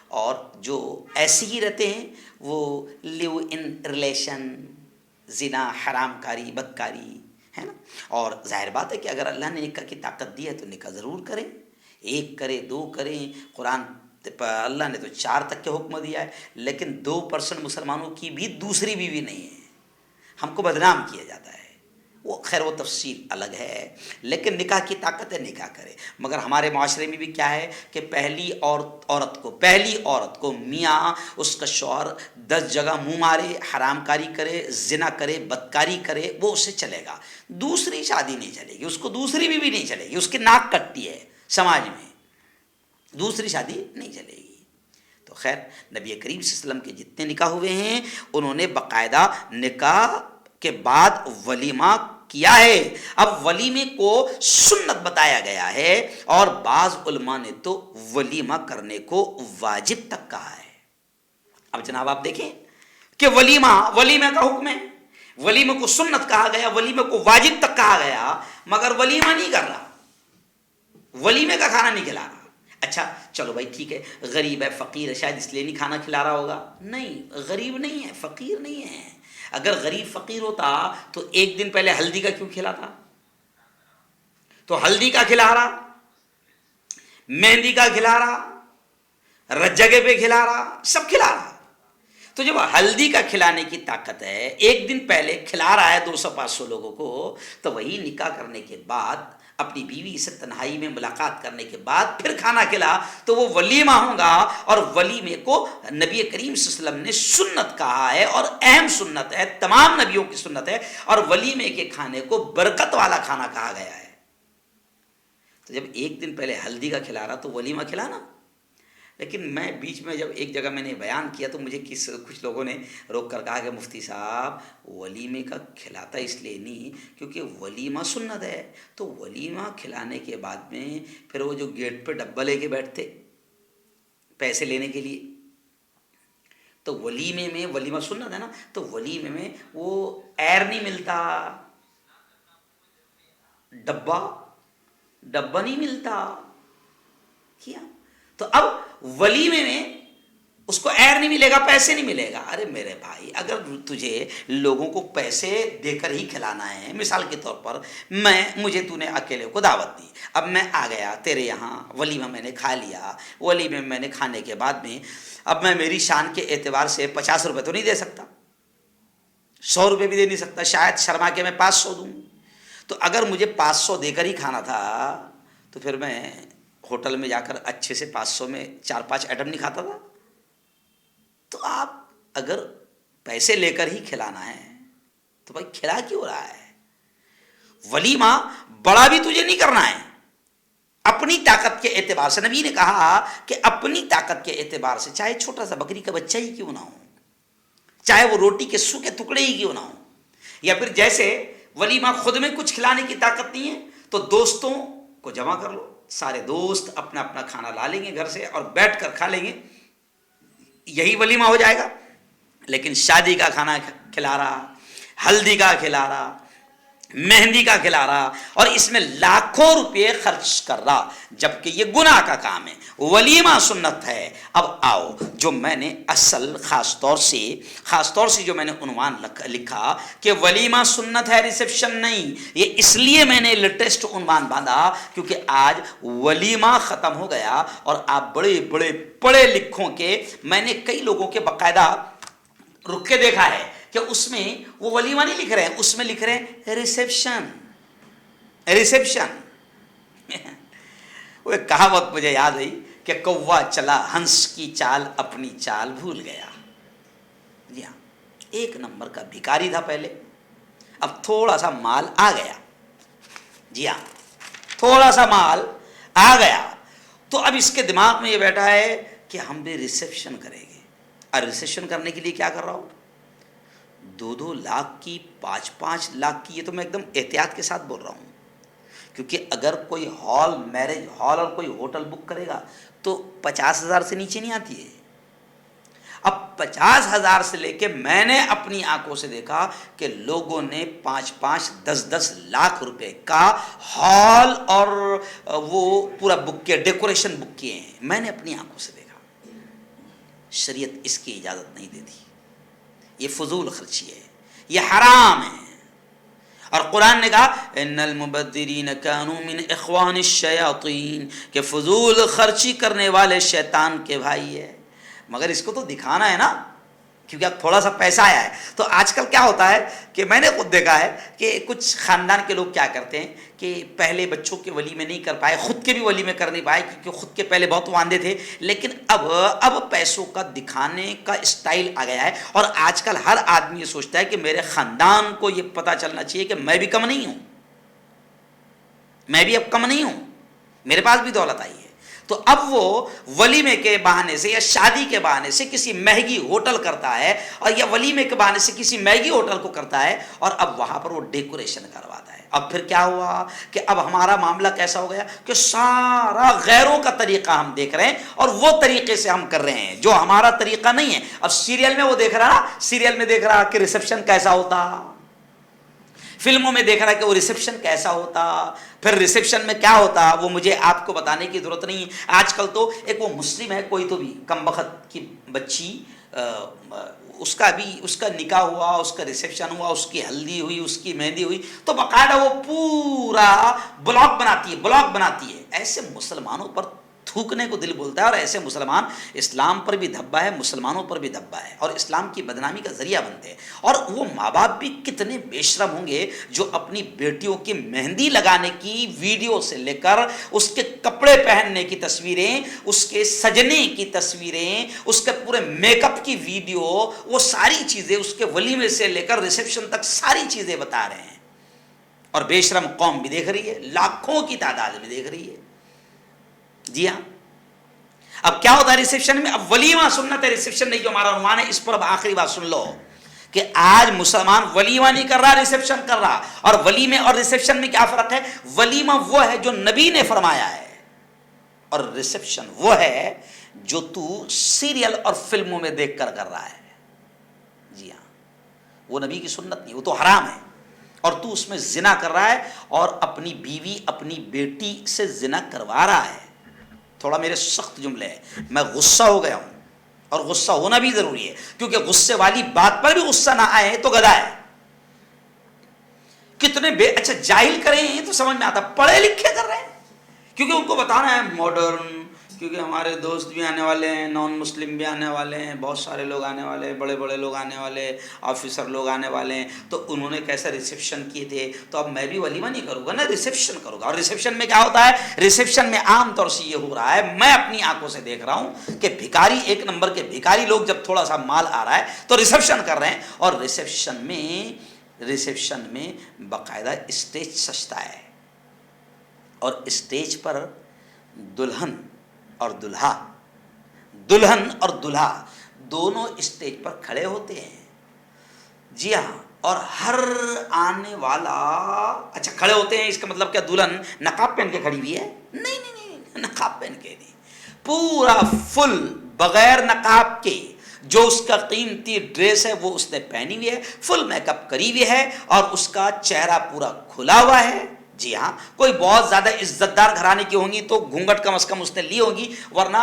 اور جو ایسے ہی رہتے ہیں وہ لیو ان ریلیشن، زنا، حرام کاری، بدکاری، ہے نا. اور ظاہر بات ہے کہ اگر اللہ نے نکاح کی طاقت دی ہے تو نکاح ضرور کریں، ایک کریں، دو کریں. قرآن اللہ نے تو 4 تک کے حکم دیا ہے، لیکن 2% مسلمانوں کی بھی دوسری بیوی نہیں ہے. ہم کو بدنام کیا جاتا ہے، وہ خیر وہ تفصیل الگ ہے، لیکن نکاح کی طاقت ہے، نکاح کرے. مگر ہمارے معاشرے میں بھی کیا ہے کہ پہلی عورت کو میاں اس کا شوہر 10 جگہ منہ مارے، حرام کاری کرے، زنا کرے، بدکاری کرے، وہ اسے چلے گا. دوسری شادی نہیں چلے گی، اس کو دوسری بیوی نہیں چلے گی، اس کی ناک کٹتی ہے سماج میں، دوسری شادی نہیں چلے گی. تو خیر نبی کریم صلی اللہ علیہ وسلم کے جتنے نکاح ہوئے ہیں انہوں نے باقاعدہ نکاح کے بعد ولیمہ کیا ہے. اب ولیمے کو سنت بتایا گیا ہے، اور بعض علماء نے تو ولیمہ کرنے کو واجب تک کہا ہے. اب جناب آپ دیکھیں کہ ولیمہ کا حکم ہے، ولیمہ کو سنت کہا گیا، ولیمہ کو واجب تک کہا گیا، مگر ولیمہ نہیں کر رہا، ولیمے کا کھانا نہیں کھلا رہا. اچھا چلو بھائی ٹھیک ہے، غریب ہے، فقیر ہے، شاید اس لیے نہیں کھانا کھلا رہا ہوگا. نہیں، غریب نہیں ہے، فقیر نہیں ہے. اگر غریب فقیر ہوتا تو ایک دن پہلے ہلدی کا کیوں کھلاتا؟ تو ہلدی کا کھلا رہا، مہندی کا کھلا رہا، رجگے پہ کھلا رہا، سب کھلا رہا. تو جب ہلدی کا کھلانے کی طاقت ہے، ایک دن پہلے کھلا رہا ہے 200-500 لوگوں کو، تو وہی نکاح کرنے کے بعد اپنی بیوی سے تنہائی میں ملاقات کرنے کے بعد پھر کھانا کھلا تو وہ ولیمہ ہوگا. اور ولیمے کو نبی کریم صلی اللہ علیہ وسلم نے سنت کہا ہے، اور اہم سنت ہے، تمام نبیوں کی سنت ہے. اور ولیمے کے کھانے کو برکت والا کھانا کہا گیا ہے. تو جب ایک دن پہلے ہلدی کا کھلا رہا تو ولیمہ کھلانا. لیکن میں بیچ میں جب ایک جگہ میں نے بیان کیا تو مجھے کچھ لوگوں نے روک کر کہا کہ مفتی صاحب ولیمے کا کھلاتا اس لیے نہیں کیونکہ ولیمہ سنت ہے، تو ولیمہ کھلانے کے بعد میں پھر وہ جو گیٹ پہ ڈبہ لے کے بیٹھتے پیسے لینے کے لیے، تو ولیمے میں ولیمہ سنت ہے نا، تو ولیمے میں وہ ایئر نہیں ملتا، ڈبہ ڈبہ نہیں ملتا کیا، تو اب ولیمے میں اس کو ایئر نہیں ملے گا، پیسے نہیں ملے گا۔ ارے میرے بھائی، اگر تجھے لوگوں کو پیسے دے کر ہی کھلانا ہے، مثال کے طور پر مجھے تو نے اکیلے کو دعوت دی، اب میں آ گیا تیرے یہاں، ولیمہ میں نے کھا لیا، ولیمے میں نے کھانے کے بعد میں اب میں میری شان کے اعتبار سے 50 روپے تو نہیں دے سکتا، 100 روپے بھی دے نہیں سکتا، شاید شرما کے میں 500 دوں، تو اگر مجھے 500 دے کر ہی کھانا تھا تو پھر میں ہوٹل میں جا کر اچھے سے 500 میں 4-5 آئٹم نہیں کھاتا تھا؟ تو آپ اگر پیسے لے کر ہی کھلانا ہے تو بھائی کھلا کیوں رہا ہے؟ ولیمہ بڑا بھی تجھے نہیں کرنا ہے، اپنی طاقت کے اعتبار سے نبی نے کہا کہ اپنی طاقت کے اعتبار سے چاہے چھوٹا سا بکری کا بچہ ہی کیوں نہ ہو، چاہے وہ روٹی کے سو کے ٹکڑے ہی کیوں نہ ہو، یا پھر جیسے ولیمہ خود میں کچھ کھلانے کی طاقت نہیں ہے تو دوستوں کو جمع کر لو، سارے دوست اپنا اپنا کھانا لا لیں گے گھر سے اور بیٹھ کر کھا لیں گے، یہی ولیمہ ہو جائے گا۔ لیکن شادی کا کھانا کھلا رہا، ہلدی کا کھلا رہا، مہندی کا کھلا رہا اور اس میں لاکھوں روپے خرچ کر رہا، جبکہ یہ گناہ کا کام ہے۔ ولیمہ سنت ہے۔ اب آؤ، جو میں نے اصل خاص طور سے جو میں نے عنوان لکھا کہ ولیمہ سنت ہے، ریسیپشن نہیں، یہ اس لیے میں نے لیٹسٹ عنوان باندھا کیونکہ آج ولیمہ ختم ہو گیا اور آپ بڑے بڑے پڑھے لکھوں کے، میں نے کئی لوگوں کے باقاعدہ رک کے دیکھا ہے کہ اس میں وہ ولیمہ نہیں لکھ رہے ہیں، اس میں لکھ رہے ہیں ریسیپشن۔ وہ ایک کہاوت مجھے یاد آئی کہ کوا چلا ہنس کی چال اپنی چال بھول گیا۔ جی ہاں، ایک نمبر کا بھکاری تھا پہلے، اب تھوڑا سا مال آ گیا، جی ہاں تھوڑا سا مال آ گیا تو اب اس کے دماغ میں یہ بیٹھا ہے کہ ہم بھی ریسیپشن کریں گے، اور ریسیپشن کرنے کے لیے کیا کر رہا ہوں، 2 لاکھ کی، 5 لاکھ کی، یہ تو میں ایک دم احتیاط کے ساتھ بول رہا ہوں کیونکہ اگر کوئی ہال، میرج ہال اور کوئی ہوٹل بک کرے گا تو 50,000 سے نیچے نہیں آتی ہے۔ اب 50,000 سے لے کے میں نے اپنی آنکھوں سے دیکھا کہ لوگوں نے 5-5، 10-10 لاکھ روپے کا ہال اور وہ پورا بک کیا، ڈیکوریشن بک کیے ہیں، میں نے اپنی آنکھوں سے دیکھا۔ شریعت اس کی اجازت نہیں دیتی، یہ فضول خرچی ہے، یہ حرام ہے، اور قرآن نے کہا ان المبذرین کانوا من اخوان الشیاطین، کہ فضول خرچی کرنے والے شیطان کے بھائی ہے۔ مگر اس کو تو دکھانا ہے نا، کیونکہ اب تھوڑا سا پیسہ آیا ہے تو آج کل کیا ہوتا ہے کہ میں نے خود دیکھا ہے کہ کچھ خاندان کے لوگ کیا کرتے ہیں کہ پہلے بچوں کے ولیمے نہیں کر پائے، خود کے بھی ولیمے کر نہیں پائے کیونکہ خود کے پہلے بہت واندے تھے، لیکن اب پیسوں کا دکھانے کا اسٹائل آ گیا ہے، اور آج کل ہر آدمی یہ سوچتا ہے کہ میرے خاندان کو یہ پتہ چلنا چاہیے کہ میں بھی کم نہیں ہوں، میں بھی اب کم نہیں ہوں، میرے پاس بھی دولت آئی ہے۔ تو اب وہ ولیمے کے بہانے سے یا شادی کے بہانے سے کسی مہنگی ہوٹل کرتا ہے، اور یا ولیمے کے بہانے سے کسی مہنگی ہوٹل کو کرتا ہے، اور اب وہاں پر وہ ڈیکوریشن کرواتا ہے۔ اب پھر کیا ہوا کہ اب ہمارا معاملہ کیسا ہو گیا کہ سارا غیروں کا طریقہ ہم دیکھ رہے ہیں اور وہ طریقے سے ہم کر رہے ہیں جو ہمارا طریقہ نہیں ہے۔ اب سیریل میں وہ دیکھ رہا، سیریل میں دیکھ رہا کہ ریسیپشن کیسا ہوتا، فلموں میں دیکھ رہا ہے کہ وہ ریسیپشن کیسا ہوتا، پھر ریسیپشن میں کیا ہوتا وہ مجھے آپ کو بتانے کی ضرورت نہیں ہے۔ آج کل تو ایک وہ مسلم ہے کوئی تو بھی کم بخت کی بچی، اس کا نکاح ہوا، اس کا ریسیپشن ہوا، اس کی ہلدی ہوئی، اس کی مہندی ہوئی، تو باقاعدہ وہ پورا بلاگ بناتی ہے۔ ایسے مسلمانوں پر تھوکنے کو دل بولتا ہے، اور ایسے مسلمان اسلام پر بھی دھبا ہے، مسلمانوں پر بھی دھبا ہے، اور اسلام کی بدنامی کا ذریعہ بنتے ہیں۔ اور وہ ماں باپ بھی کتنے بے شرم ہوں گے جو اپنی بیٹیوں کی مہندی لگانے کی ویڈیو سے لے کر اس کے کپڑے پہننے کی تصویریں، اس کے سجنے کی تصویریں، اس کے پورے میک اپ کی ویڈیو، وہ ساری چیزیں، اس کے ولیمے سے لے کر ریسیپشن تک ساری چیزیں بتا رہے ہیں، اور بے شرم قوم بھی دیکھ رہی ہے، لاکھوں کی تعداد میں دیکھ رہی ہے۔ جی ہاں، اب کیا ہوتا ہے ریسیپشن میں؟ اب ولیمہ سنت ہے، ریسیپشن نہیں جو ہمارا عنوان ہے، اس پر اب آخری بات سن لو کہ آج مسلمان ولیمہ نہیں کر رہا، ریسیپشن کر رہا. اور ولیمے اور ریسیپشن میں کیا فرق ہے؟ ولیمہ وہ ہے جو نبی نے فرمایا ہے، اور ریسیپشن وہ ہے جو تو سیریل اور فلموں میں دیکھ کر رہا ہے. جی ہاں، وہ نبی کی سنت نہیں، وہ تو حرام ہے، اور تو اس میں زنا کر رہا ہے اور اپنی بیوی اپنی بیٹی سے زنا کروا رہا ہے. تھوڑا میرے سخت جملے ہیں، میں غصہ ہو گیا ہوں، اور غصہ ہونا بھی ضروری ہے، کیونکہ غصے والی بات پر بھی غصہ نہ آئے تو گدھا ہے. کتنے اچھا جاہل کریں تو سمجھ میں آتا، پڑھے لکھے کر رہے ہیں، کیونکہ ان کو بتانا ہے ماڈرن، کیونکہ ہمارے دوست بھی آنے والے ہیں، نان مسلم بھی آنے والے ہیں، بہت سارے لوگ آنے والے ہیں، بڑے بڑے لوگ آنے والے، آفیسر لوگ آنے والے ہیں، تو انہوں نے کیسے ریسیپشن کیے تھے، تو اب میں بھی ولیمہ نہیں کروں گا نا، ریسیپشن کروں گا. اور ریسیپشن میں کیا ہوتا ہے؟ ریسیپشن میں عام طور سے یہ ہو رہا ہے، میں اپنی آنکھوں سے دیکھ رہا ہوں کہ بھکاری، ایک نمبر کے بھکاری لوگ جب تھوڑا سا مال آ رہا ہے تو ریسیپشن کر رہے ہیں، اور ریسیپشن میں باقاعدہ اسٹیج سجتا ہے، اور اسٹیج پر دلہن اور دلہا دونوں اسٹیج پر کھڑے ہوتے ہیں. جی ہاں، اور ہر آنے والا اچھا کھڑے ہوتے ہیں، اس کا مطلب کیا دلہن نقاب پہن کے کھڑی ہوئی ہے؟ نہیں، نقاب پہن کے نہیں، پورا فل بغیر نقاب کے جو اس کا قیمتی ڈریس ہے وہ اس نے پہنی ہوئی ہے، فل میک اپ کری ہوئی ہے، اور اس کا چہرہ پورا کھلا ہوا ہے. جی ہاں، کوئی بہت زیادہ عزت دار گھرانے کی ہوں گی تو گھونگھٹ کم از کم اس نے لی ہوگی، ورنہ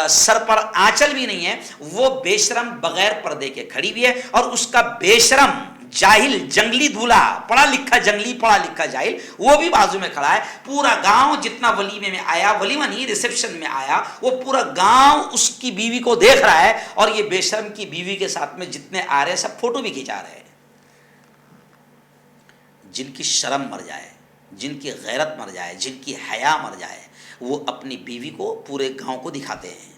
سر پر آنچل بھی نہیں ہے. وہ بے شرم بغیر پردے کے کھڑی ہوئی ہے، اور اس کا بے شرم جاہل جنگلی دولہا، پڑھا لکھا جنگلی، پڑھا لکھا جاہل، وہ بھی بازو میں کھڑا ہے. پورا گاؤں جتنا ولیمے میں آیا، ولیمہ نہیں ریسیپشن میں آیا، وہ پورا گاؤں اس کی بیوی کو دیکھ رہا ہے، اور یہ بے شرم کی بیوی کے ساتھ میں جتنے آ رہے ہیں سب فوٹو بھی کھینچا رہے ہیں. جن کی شرم مر جائے، جن کی غیرت مر جائے، جن کی حیا مر جائے، وہ اپنی بیوی کو پورے گاؤں کو دکھاتے ہیں.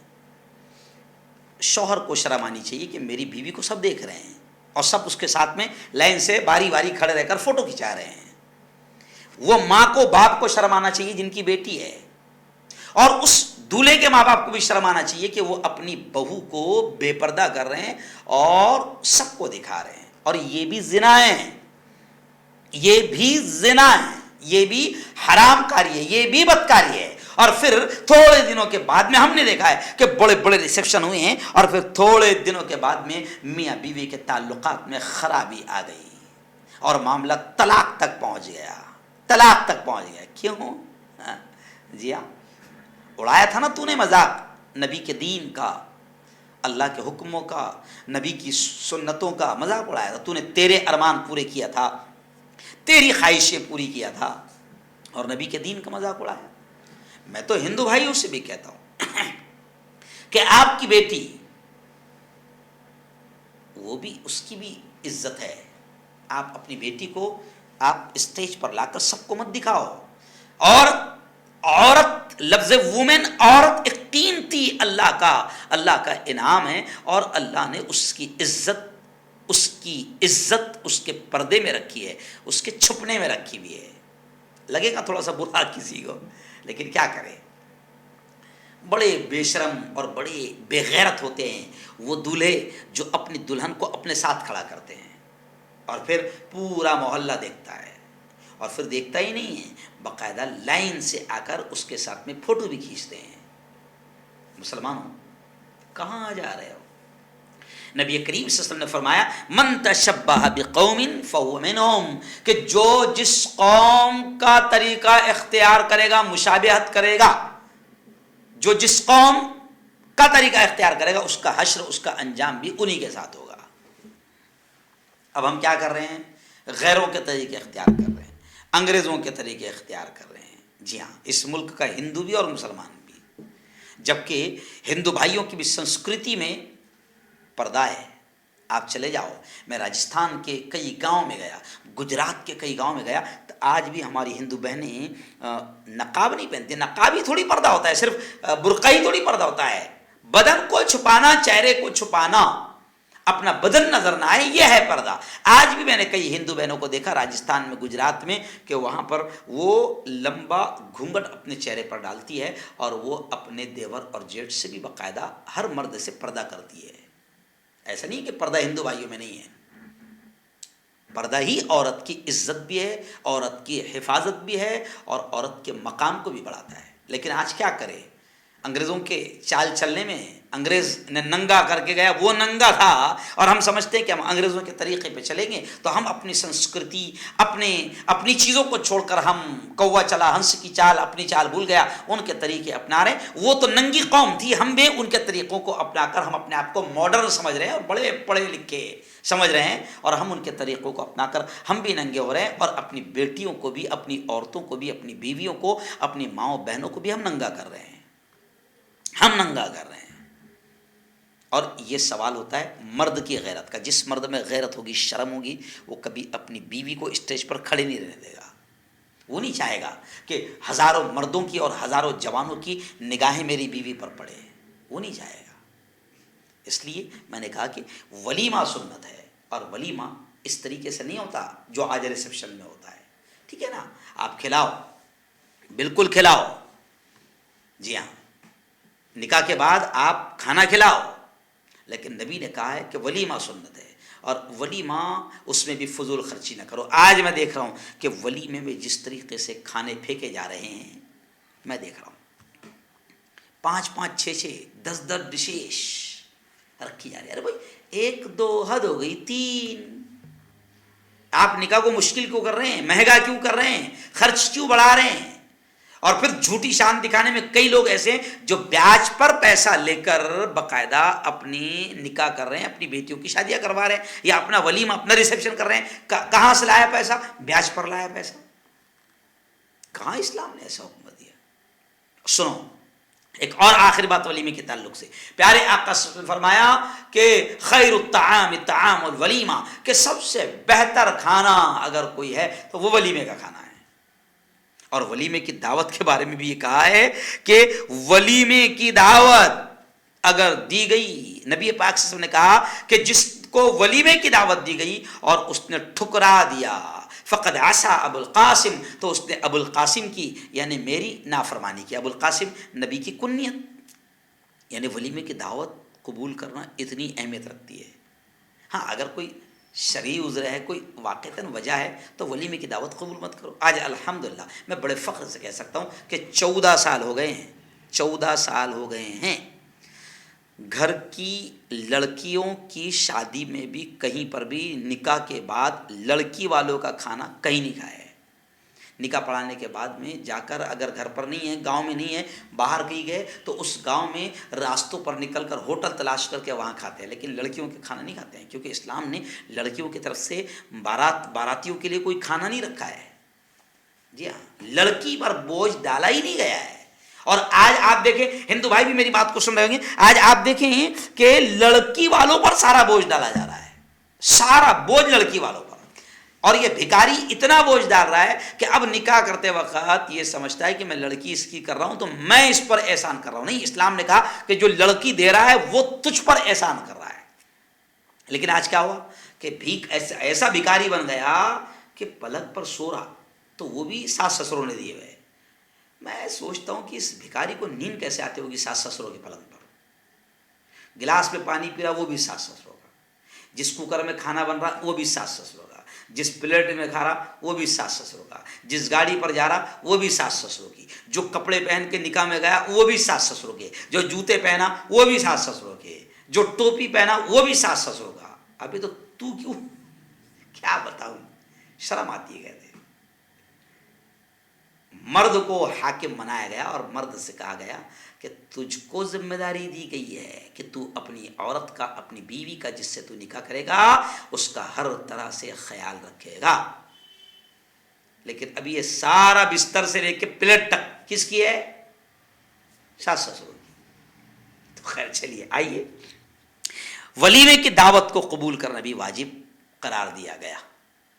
شوہر کو شرم آنی چاہیے کہ میری بیوی کو سب دیکھ رہے ہیں، اور سب اس کے ساتھ میں لائن سے باری باری کھڑے رہ کر فوٹو کھنچا رہے ہیں. وہ ماں کو، باپ کو شرم آنا چاہیے جن کی بیٹی ہے، اور اس دولہے کے ماں باپ کو بھی شرم آنا چاہیے کہ وہ اپنی بہو کو بے پردہ کر رہے ہیں اور سب کو دکھا رہے ہیں. اور یہ بھی زنا ہے، یہ بھی زنا ہے، یہ بھی حرام کاری ہے، یہ بھی بدکاری ہے. اور پھر تھوڑے دنوں کے بعد میں ہم نے دیکھا ہے کہ بڑے بڑے ریسیپشن ہوئے ہیں، اور پھر تھوڑے دنوں کے بعد میں میاں بیوی کے تعلقات میں خرابی آ گئی، اور معاملہ طلاق تک پہنچ گیا. کیوں؟ جی ہاں، اڑایا تھا نا تو نے مذاق نبی کے دین کا، اللہ کے حکموں کا، نبی کی سنتوں کا مذاق اڑایا تھا تو نے. تیرے ارمان پورے کیا تھا، تیری خواہشیں پوری کیا تھا، اور نبی کے دین کا مذاق اڑایا. میں تو ہندو بھائیوں سے بھی کہتا ہوں کہ آپ کی بیٹی، وہ بھی، اس کی بھی عزت ہے. آپ اپنی بیٹی کو آپ اسٹیج پر لا کر سب کو مت دکھاؤ. اور عورت، لفظ وومن، عورت ایک قیمتی اللہ کا انعام ہے، اور اللہ نے اس کی عزت اس کے پردے میں رکھی ہے، اس کے چھپنے میں رکھی ہوئی ہے. لگے گا تھوڑا سا برا کسی کو، لیکن کیا کرے. بڑے بے شرم اور بڑے بے غیرت ہوتے ہیں وہ دولہے جو اپنی دلہن کو اپنے ساتھ کھڑا کرتے ہیں، اور پھر پورا محلہ دیکھتا ہے، اور پھر دیکھتا ہی نہیں ہے، باقاعدہ لائن سے آ کر اس کے ساتھ میں فوٹو بھی کھینچتے ہیں. مسلمانوں، کہاں جا رہے ہو؟ نبی کریم صلی اللہ علیہ وسلم نے فرمایا من تشبہ بقوم فہو منہم، کہ جو جس قوم کا طریقہ اختیار کرے گا، مشابہت کرے گا، جو جس قوم کا طریقہ اختیار کرے گا، اس کا حشر، اس کا انجام بھی انہی کے ساتھ ہوگا. اب ہم کیا کر رہے ہیں؟ غیروں کے طریقے اختیار کر رہے ہیں، انگریزوں کے طریقے اختیار کر رہے ہیں. جی ہاں، اس ملک کا ہندو بھی اور مسلمان بھی، جبکہ ہندو بھائیوں کی بھی سنسکرتی میں پردہ ہے. آپ چلے جاؤ، میں راجستھان کے کئی گاؤں میں گیا، گجرات کے کئی گاؤں میں گیا، تو آج بھی ہماری ہندو بہنیں نقاب نہیں پہنتی. نقاب ہی تھوڑی پردہ ہوتا ہے، صرف برقع ہی تھوڑی پردہ ہوتا ہے. بدن کو چھپانا، چہرے کو چھپانا، اپنا بدن نظر نہ آئے، یہ ہے پردہ۔ آج بھی میں نے کئی ہندو بہنوں کو دیکھا راجستھان میں، گجرات میں، کہ وہاں پر وہ لمبا گھونگھٹ اپنے چہرے پر ڈالتی ہے اور وہ اپنے دیور اور جیٹھ سے بھی باقاعدہ ہر مرد سے پردہ کرتی ہے۔ ایسا نہیں کہ پردہ ہندو بھائیوں میں نہیں ہے، پردہ ہی عورت کی عزت بھی ہے، عورت کی حفاظت بھی ہے، اور عورت کے مقام کو بھی بڑھاتا ہے۔ لیکن آج کیا کرے، انگریزوں کے چال چلنے میں، انگریز نے ننگا کر کے گیا، وہ ننگا تھا، اور ہم سمجھتے ہیں کہ ہم انگریزوں کے طریقے پہ چلیں گے تو ہم اپنی سنسکرتی، اپنی چیزوں کو چھوڑ کر ہم کوا چلا ہنس کی چال، اپنی چال بھول گیا، ان کے طریقے اپنا رہے ہیں۔ وہ تو ننگی قوم تھی، ہم بھی ان کے طریقوں کو اپنا کر ہم اپنے آپ کو ماڈرن سمجھ رہے ہیں اور بڑے پڑھے لکھے سمجھ رہے ہیں، اور ہم ان کے طریقوں کو اپنا کر ہم بھی ننگے ہو رہے ہیں، اور اپنی بیٹیوں کو بھی، اپنی عورتوں کو بھی، اپنی بیویوں کو، اپنی ماؤں بہنوں کو بھی ہم ننگا کر رہے ہیں، ہم ننگا کر رہے ہیں۔ اور یہ سوال ہوتا ہے مرد کی غیرت کا۔ جس مرد میں غیرت ہوگی، شرم ہوگی، وہ کبھی اپنی بیوی کو اسٹیج پر کھڑے نہیں رہنے دے گا۔ وہ نہیں چاہے گا کہ ہزاروں مردوں کی اور ہزاروں جوانوں کی نگاہیں میری بیوی پر پڑے، وہ نہیں چاہے گا۔ اس لیے میں نے کہا کہ ولیمہ سنت ہے، اور ولیمہ اس طریقے سے نہیں ہوتا جو آج ریسیپشن میں ہوتا ہے، ٹھیک ہے نا؟ آپ کھلاؤ، بالکل کھلاؤ، جی ہاں، نکاح کے بعد آپ کھانا کھلاؤ، لیکن نبی نے کہا ہے کہ ولیمہ سنت ہے، اور ولیمہ اس میں بھی فضول خرچی نہ کرو۔ آج میں دیکھ رہا ہوں کہ ولیمے میں جس طریقے سے کھانے پھینکے جا رہے ہیں، میں دیکھ رہا ہوں 5 6 10 ڈشیش رکھی جا رہی ہے۔ ارے بھائی 1 2 حد ہو گئی، 3۔ آپ نکاح کو مشکل کیوں کر رہے ہیں، مہنگا کیوں کر رہے ہیں، خرچ کیوں بڑھا رہے ہیں؟ اور پھر جھوٹی شان دکھانے میں کئی لوگ ایسے ہیں جو بیاج پر پیسہ لے کر باقاعدہ اپنی نکاح کر رہے ہیں، اپنی بیٹیوں کی شادیاں کروا رہے ہیں، یا اپنا ولیمہ، اپنا ریسیپشن کر رہے ہیں۔ کہاں سے لایا پیسہ؟ بیاج پر لایا پیسہ۔ کہاں اسلام نے ایسا حکم دیا؟ سنو ایک اور آخری بات ولیمے کے تعلق سے، پیارے آقا صلی اللہ علیہ وسلم نے فرمایا کہ خیر الطعام طعام الولیمہ، کہ سب سے بہتر کھانا اگر کوئی ہے تو وہ ولیمے کا کھانا ہے۔ اور ولیمے کی دعوت کے بارے میں بھی یہ کہا ہے کہ ولیمے کی دعوت اگر دی گئی، نبی پاک صلی اللہ علیہ وسلم نے کہا کہ جس کو ولیمے کی دعوت دی گئی اور اس نے ٹھکرا دیا، فقد عصا ابو القاسم، تو اس نے ابو القاسم کی یعنی میری نافرمانی کی۔ ابو القاسم نبی کی کنیت، یعنی ولیمے کی دعوت قبول کرنا اتنی اہمیت رکھتی ہے۔ ہاں اگر کوئی شرعی عذر ہے، کوئی واقعتاً وجہ ہے، تو ولیمے کی دعوت قبول مت کرو۔ آج الحمدللہ میں بڑے فخر سے کہہ سکتا ہوں کہ 14 سال ہو گئے ہیں، 14 سال ہو گئے ہیں، گھر کی لڑکیوں کی شادی میں بھی کہیں پر بھی نکاح کے بعد لڑکی والوں کا کھانا کہیں نہیں کھایا ہے۔ نکاح پڑھانے کے بعد میں جا کر اگر گھر پر نہیں ہے، گاؤں میں نہیں ہے، باہر کہیں گئے تو اس گاؤں میں راستوں پر نکل کر ہوٹل تلاش کر کے وہاں کھاتے ہیں، لیکن لڑکیوں کے کھانا نہیں کھاتے ہیں، کیونکہ اسلام نے لڑکیوں کی طرف سے باراتیوں کے لیے کوئی کھانا نہیں رکھا ہے۔ جی ہاں، لڑکی پر بوجھ ڈالا ہی نہیں گیا ہے۔ اور آج آپ دیکھیں، ہندو بھائی بھی میری بات کو سن رہے ہوں گے، آج آپ دیکھیں کہ لڑکی والوں پر سارا بوجھ ڈالا جا رہا ہے، سارا بوجھ لڑکی والوں پر۔ اور یہ بھکاری اتنا بوجھ ڈال رہا ہے کہ اب نکاح کرتے وقت یہ سمجھتا ہے کہ میں لڑکی اس کی کر رہا ہوں تو میں اس پر احسان کر رہا ہوں۔ نہیں، اسلام نے کہا کہ جو لڑکی دے رہا ہے وہ تجھ پر احسان کر رہا ہے۔ لیکن آج کیا ہوا کہ بھیک ایسا بھکاری بن گیا کہ پلنگ پر سو رہا تو وہ بھی ساس سسروں نے دیے ہوئے۔ میں سوچتا ہوں کہ اس بھکاری کو نیند کیسے آتی ہوگی ساس سسروں کے پلنگ پر۔ گلاس میں پانی پی رہا وہ بھی ساس سسروں کا، جس کوکر میں کھانا بن رہا وہ بھی ساس سسروں کا، جس پلیٹ میں کھا رہا وہ بھی ساس سسروں کا، جس گاڑی پر جا رہا وہ بھی ساس سسروں کی، جو کپڑے پہن کے نکاح میں گیا وہ بھی ساس سسروں کے، جو جوتے پہنا وہ بھی ساس سسروں کے، جو ٹوپی پہنا وہ بھی ساس سسروں کا۔ ابھی تو کیوں، کیا بتاؤں، شرم آتی ہے۔ کہتے مرد کو حاکم بنایا گیا اور مرد سے کہا گیا کہ تجھ کو ذمہ داری دی گئی ہے کہ تو اپنی عورت کا، اپنی بیوی کا جس سے تو نکاح کرے گا اس کا ہر طرح سے خیال رکھے گا۔ لیکن ابھی یہ سارا بستر سے لے کے پلیٹ تک کس کی ہے؟ ساس سسروں کی۔ تو خیر چلیے آئیے، ولیمے کی دعوت کو قبول کرنا بھی واجب قرار دیا گیا۔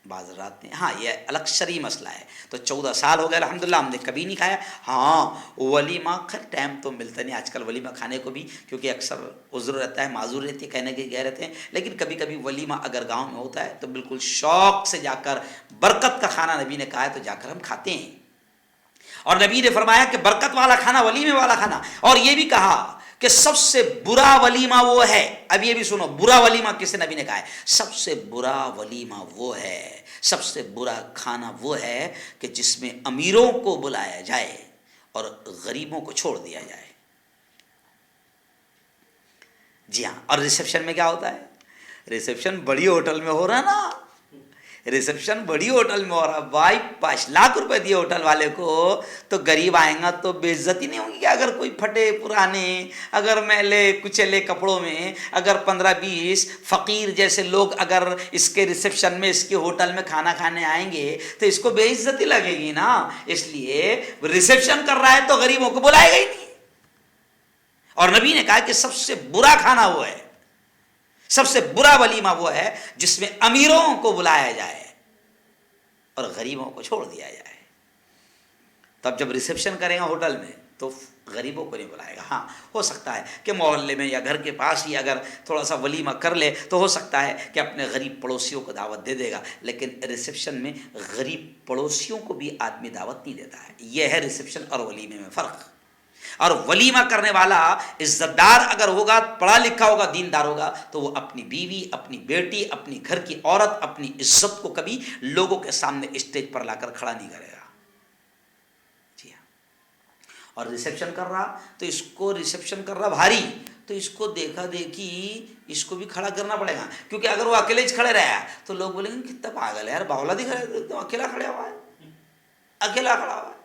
بعض رات میں، ہاں یہ الگ شرعی مسئلہ ہے. تو 14 سال ہو گئے الحمدللہ ہم نے کبھی نہیں کھایا. ہاں ولیمہ خیر ٹائم تو ملتا نہیں آج کل ولیمہ کھانے کو بھی، کیونکہ اکثر عذر رہتا ہے، معذور رہتی ہے، کہنے کے گئے رہتے ہیں. لیکن کبھی کبھی ولیمہ اگر گاؤں میں ہوتا ہے تو بالکل شوق سے جا کر، برکت کا کھانا نبی نے کہا ہے تو جا کر ہم کھاتے ہیں. اور نبی نے فرمایا کہ برکت والا کھانا ولیمے والا کھانا. اور یہ بھی کہا کہ سب سے برا ولیمہ وہ ہے، اب یہ بھی سنو برا ولیمہ کس نبی نے کہا ہے، سب سے برا ولیمہ وہ ہے، سب سے برا کھانا وہ ہے کہ جس میں امیروں کو بلایا جائے اور غریبوں کو چھوڑ دیا جائے. جی ہاں. اور ریسیپشن میں کیا ہوتا ہے، ریسیپشن بڑی ہوٹل میں ہو رہا نا، ریسیپشن بڑی ہوٹل میں ہو رہا. بھائی 5 لاکھ روپے دیے ہوٹل والے کو تو غریب آئیں گا تو بے عزتی نہیں ہوگی؟ اگر کوئی پھٹے پرانے، اگر میلے کچلے کپڑوں میں، اگر 15-20 فقیر جیسے لوگ اگر اس کے ریسیپشن میں، اس کے ہوٹل میں کھانا کھانے آئیں گے تو اس کو بے عزتی لگے گی نا. اس لیے ریسیپشن کر رہا ہے تو غریبوں کو بلائے گا ہی نہیں. اور نبی نے کہا کہ سب سے برا کھانا وہ ہے، سب سے برا ولیمہ وہ ہے جس میں امیروں کو بلایا جائے اور غریبوں کو چھوڑ دیا جائے. تب جب ریسیپشن کرے گا ہوٹل میں تو غریبوں کو نہیں بلائے گا. ہاں ہو سکتا ہے کہ محلے میں یا گھر کے پاس ہی اگر تھوڑا سا ولیمہ کر لے تو ہو سکتا ہے کہ اپنے غریب پڑوسیوں کو دعوت دے دے گا. لیکن ریسیپشن میں غریب پڑوسیوں کو بھی آدمی دعوت نہیں دیتا ہے. یہ ہے ریسیپشن اور ولیمے میں فرق. اور ولیمہ کرنے والا عزت دار اگر ہوگا، پڑھا لکھا ہوگا، دیندار ہوگا، تو وہ اپنی بیوی، اپنی بیٹی، اپنی گھر کی عورت، اپنی عزت کو کبھی لوگوں کے سامنے اسٹیج پر لا کر کھڑا نہیں کرے گا. جی ہاں. اور ریسیپشن کر رہا تو اس کو ریسیپشن کر رہا بھاری، تو اس کو دیکھا دیکھی اس کو بھی کھڑا کرنا پڑے گا. کیونکہ اگر وہ اکیلے کھڑے رہا تو لوگ بولیں گے کتنا پاگل ہے یار، باولا دکھ رہا ہے، تو اکیلا کھڑا ہوا ہے، اکیلا کھڑا ہوا ہے.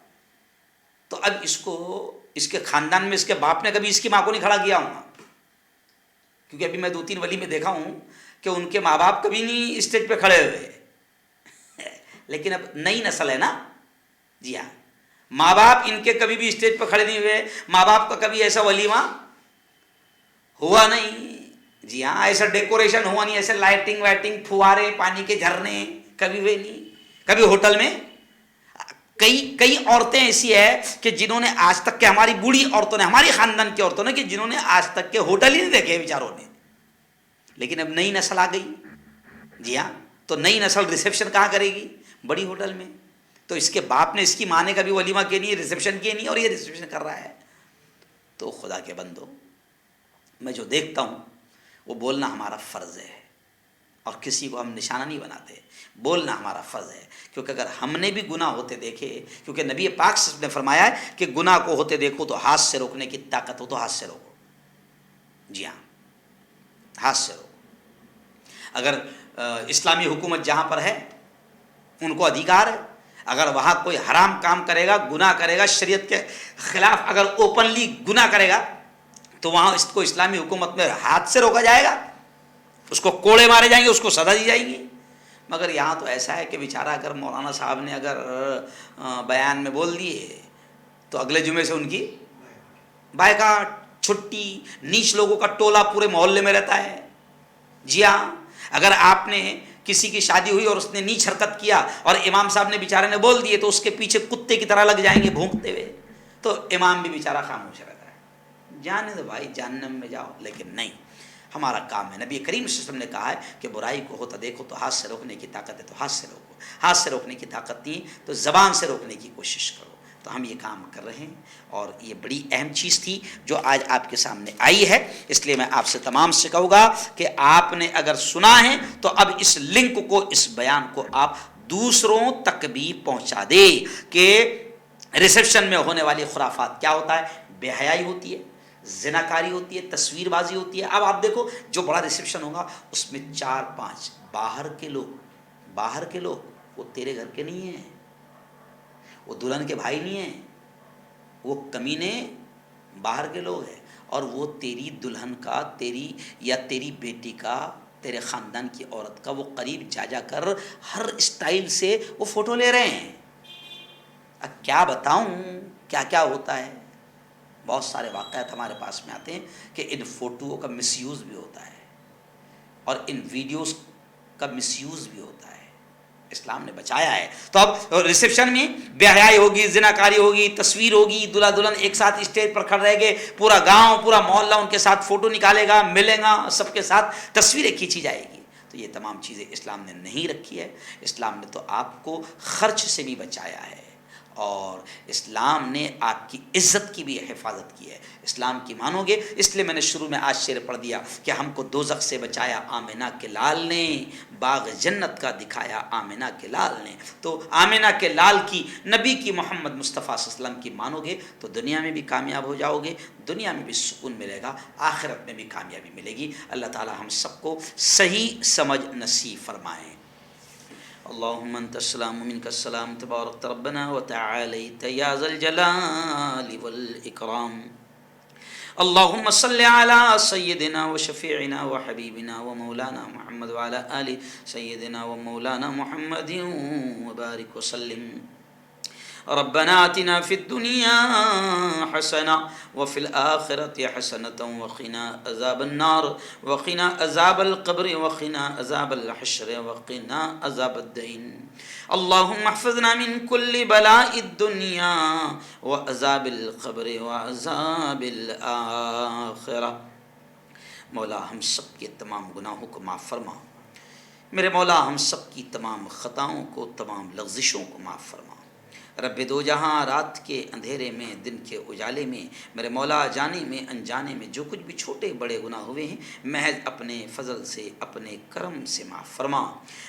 تو اب اس کو، اس کے خاندان میں اس کے باپ نے کبھی اس کی ماں کو نہیں کھڑا کیا ہوں گا. کیونکہ ابھی میں 2-3 ولی میں دیکھا ہوں کہ ان کے ماں باپ کبھی نہیں اسٹیج پہ کھڑے ہوئے. لیکن اب نئی نسل ہے نا. جی ہاں. ماں باپ ان کے کبھی بھی اسٹیج پہ کھڑے نہیں ہوئے، ماں باپ کا کبھی ایسا ولیمہ ہوا نہیں. جی ہاں. ایسا ڈیکوریشن ہوا نہیں، ایسے لائٹنگ وائٹنگ، پھوارے، پانی کے جھرنے کبھی ہوئے نہیں. کبھی ہوٹل میں کئی عورتیں ایسی ہے کہ جنہوں نے آج تک کے، ہماری بوڑھی عورتوں نے، ہماری خاندان کی عورتوں نے، کہ جنہوں نے آج تک کے ہوٹل ہی نہیں دیکھے بیچاروں نے. لیکن اب نئی نسل آ گئی. جی ہاں. تو نئی نسل ریسیپشن کہاں کرے گی؟ بڑی ہوٹل میں. تو اس کے باپ نے، اس کی ماں نے کبھی ولیمہ کیے نہیں، ریسیپشن کیے نہیں، اور یہ ریسیپشن کر رہا ہے. تو خدا کے بندو، میں جو دیکھتا ہوں وہ بولنا ہمارا فرض ہے، اور کسی کو ہم نشانہ نہیں بناتے. بولنا ہمارا فرض ہے. کیونکہ اگر ہم نے بھی گناہ ہوتے دیکھے، کیونکہ نبی پاک صلی اللہ علیہ وسلم نے فرمایا ہے کہ گناہ کو ہوتے دیکھو تو ہاتھ سے روکنے کی طاقت ہو تو ہاتھ سے روکو. جی ہاں. ہاتھ سے روکو. اگر اسلامی حکومت جہاں پر ہے ان کو ادھیکار ہے، اگر وہاں کوئی حرام کام کرے گا، گناہ کرے گا، شریعت کے خلاف اگر اوپنلی گناہ کرے گا تو وہاں اس کو اسلامی حکومت میں ہاتھ سے روکا جائے گا، اس کو کوڑے مارے جائیں گے، اس کو سزا دی جائے گی. مگر یہاں تو ایسا ہے کہ بیچارہ اگر مولانا صاحب نے اگر بیان میں بول دیے تو اگلے جمعے سے ان کی بائیکاٹ، چھٹی. نیچ لوگوں کا ٹولہ پورے محلے میں رہتا ہے. جی ہاں. اگر آپ نے کسی کی شادی ہوئی اور اس نے نیچ حرکت کیا اور امام صاحب نے بیچارے نے بول دیے تو اس کے پیچھے کتے کی طرح لگ جائیں گے بھونکتے ہوئے. تو امام بھی بیچارہ خاموش رہتا ہے. جانے دو بھائی، جہنم میں جاؤ. لیکن نہیں، ہمارا کام ہے. نبی کریم صلی اللہ علیہ وسلم نے کہا ہے کہ برائی کو ہوتا دیکھو تو ہاتھ سے روکنے کی طاقت ہے تو ہاتھ سے روکو. ہاتھ سے روکنے کی طاقت نہیں تو زبان سے روکنے کی کوشش کرو. تو ہم یہ کام کر رہے ہیں، اور یہ بڑی اہم چیز تھی جو آج آپ کے سامنے آئی ہے. اس لیے میں آپ سے تمام سے کہوں گا کہ آپ نے اگر سنا ہے تو اب اس لنک کو، اس بیان کو آپ دوسروں تک بھی پہنچا دے کہ ریسیپشن میں ہونے والی خرافات کیا ہوتا ہے. بے حیائی ہوتی ہے، زناکاری ہوتی ہے، تصویر بازی ہوتی ہے. اب آپ دیکھو جو بڑا ریسیپشن ہوگا اس میں 4-5 باہر کے لوگ وہ تیرے گھر کے نہیں ہیں، وہ دلہن کے بھائی نہیں ہیں، وہ کمینے باہر کے لوگ ہیں. اور وہ تیری دلہن کا، تیری یا تیری بیٹی کا، تیرے خاندان کی عورت کا وہ قریب جا کر ہر اسٹائل سے وہ فوٹو لے رہے ہیں. اب کیا بتاؤں کیا کیا ہوتا ہے. بہت سارے واقعات ہمارے پاس میں آتے ہیں کہ ان فوٹوؤں کا مس یوز بھی ہوتا ہے اور ان ویڈیوز کا مس یوز بھی ہوتا ہے. اسلام نے بچایا ہے۔ تو اب ریسیپشن میں بے حیائی ہوگی، زناکاری ہوگی، تصویر ہوگی، دلہا دلہن ایک ساتھ اسٹیج پر کھڑے رہیں گے، پورا گاؤں پورا محلہ ان کے ساتھ فوٹو نکالے گا، ملے گا، سب کے ساتھ تصویریں کھینچی جائے گی۔ تو یہ تمام چیزیں اسلام نے نہیں رکھی ہے۔ اسلام نے تو آپ کو خرچ سے بھی بچایا ہے، اور اسلام نے آپ کی عزت کی بھی حفاظت کی ہے۔ اسلام کی مانو گے، اس لیے میں نے شروع میں آج شعر پڑھ دیا کہ ہم کو دوزخ سے بچایا آمنہ کے لال نے، باغ جنت کا دکھایا آمنہ کے لال نے۔ تو آمنہ کے لال کی، نبی کی، محمد مصطفیٰ صلی اللہ علیہ وسلم کی مانو گے تو دنیا میں بھی کامیاب ہو جاؤ گے، دنیا میں بھی سکون ملے گا، آخرت میں بھی کامیابی ملے گی۔ اللہ تعالی ہم سب کو صحیح سمجھ نصیب فرمائیں۔ اللهم انت السلام ومنك السلام، تبارك ربنا وتعاليت يا ذا الجلال والاكرام۔ اللهم صل على سيدنا وشفيعنا وحبيبنا ومولانا محمد وعلى آل سيدنا ومولانا محمد وبارك وسلم۔ ربنا آتنا في الدنيا حسنة وفي الآخرة حسنة وقنا عذاب النار وقنا عذاب القبر وقنا عذاب الحشر وقنا عذاب الدين۔ اللهم احفظنا من كل بلاء الدنيا وعذاب القبر وعذاب الآخرة۔ مولا ہم سب کے تمام گناہوں کو معاف فرما، میرے مولا ہم سب کی تمام خطاؤں کو، تمام لغزشوں کو معاف فرما۔ رب دو جہاں، رات کے اندھیرے میں، دن کے اجالے میں، میرے مولا جانے میں انجانے میں جو کچھ بھی چھوٹے بڑے گناہ ہوئے ہیں، محض اپنے فضل سے، اپنے کرم سے معاف فرما۔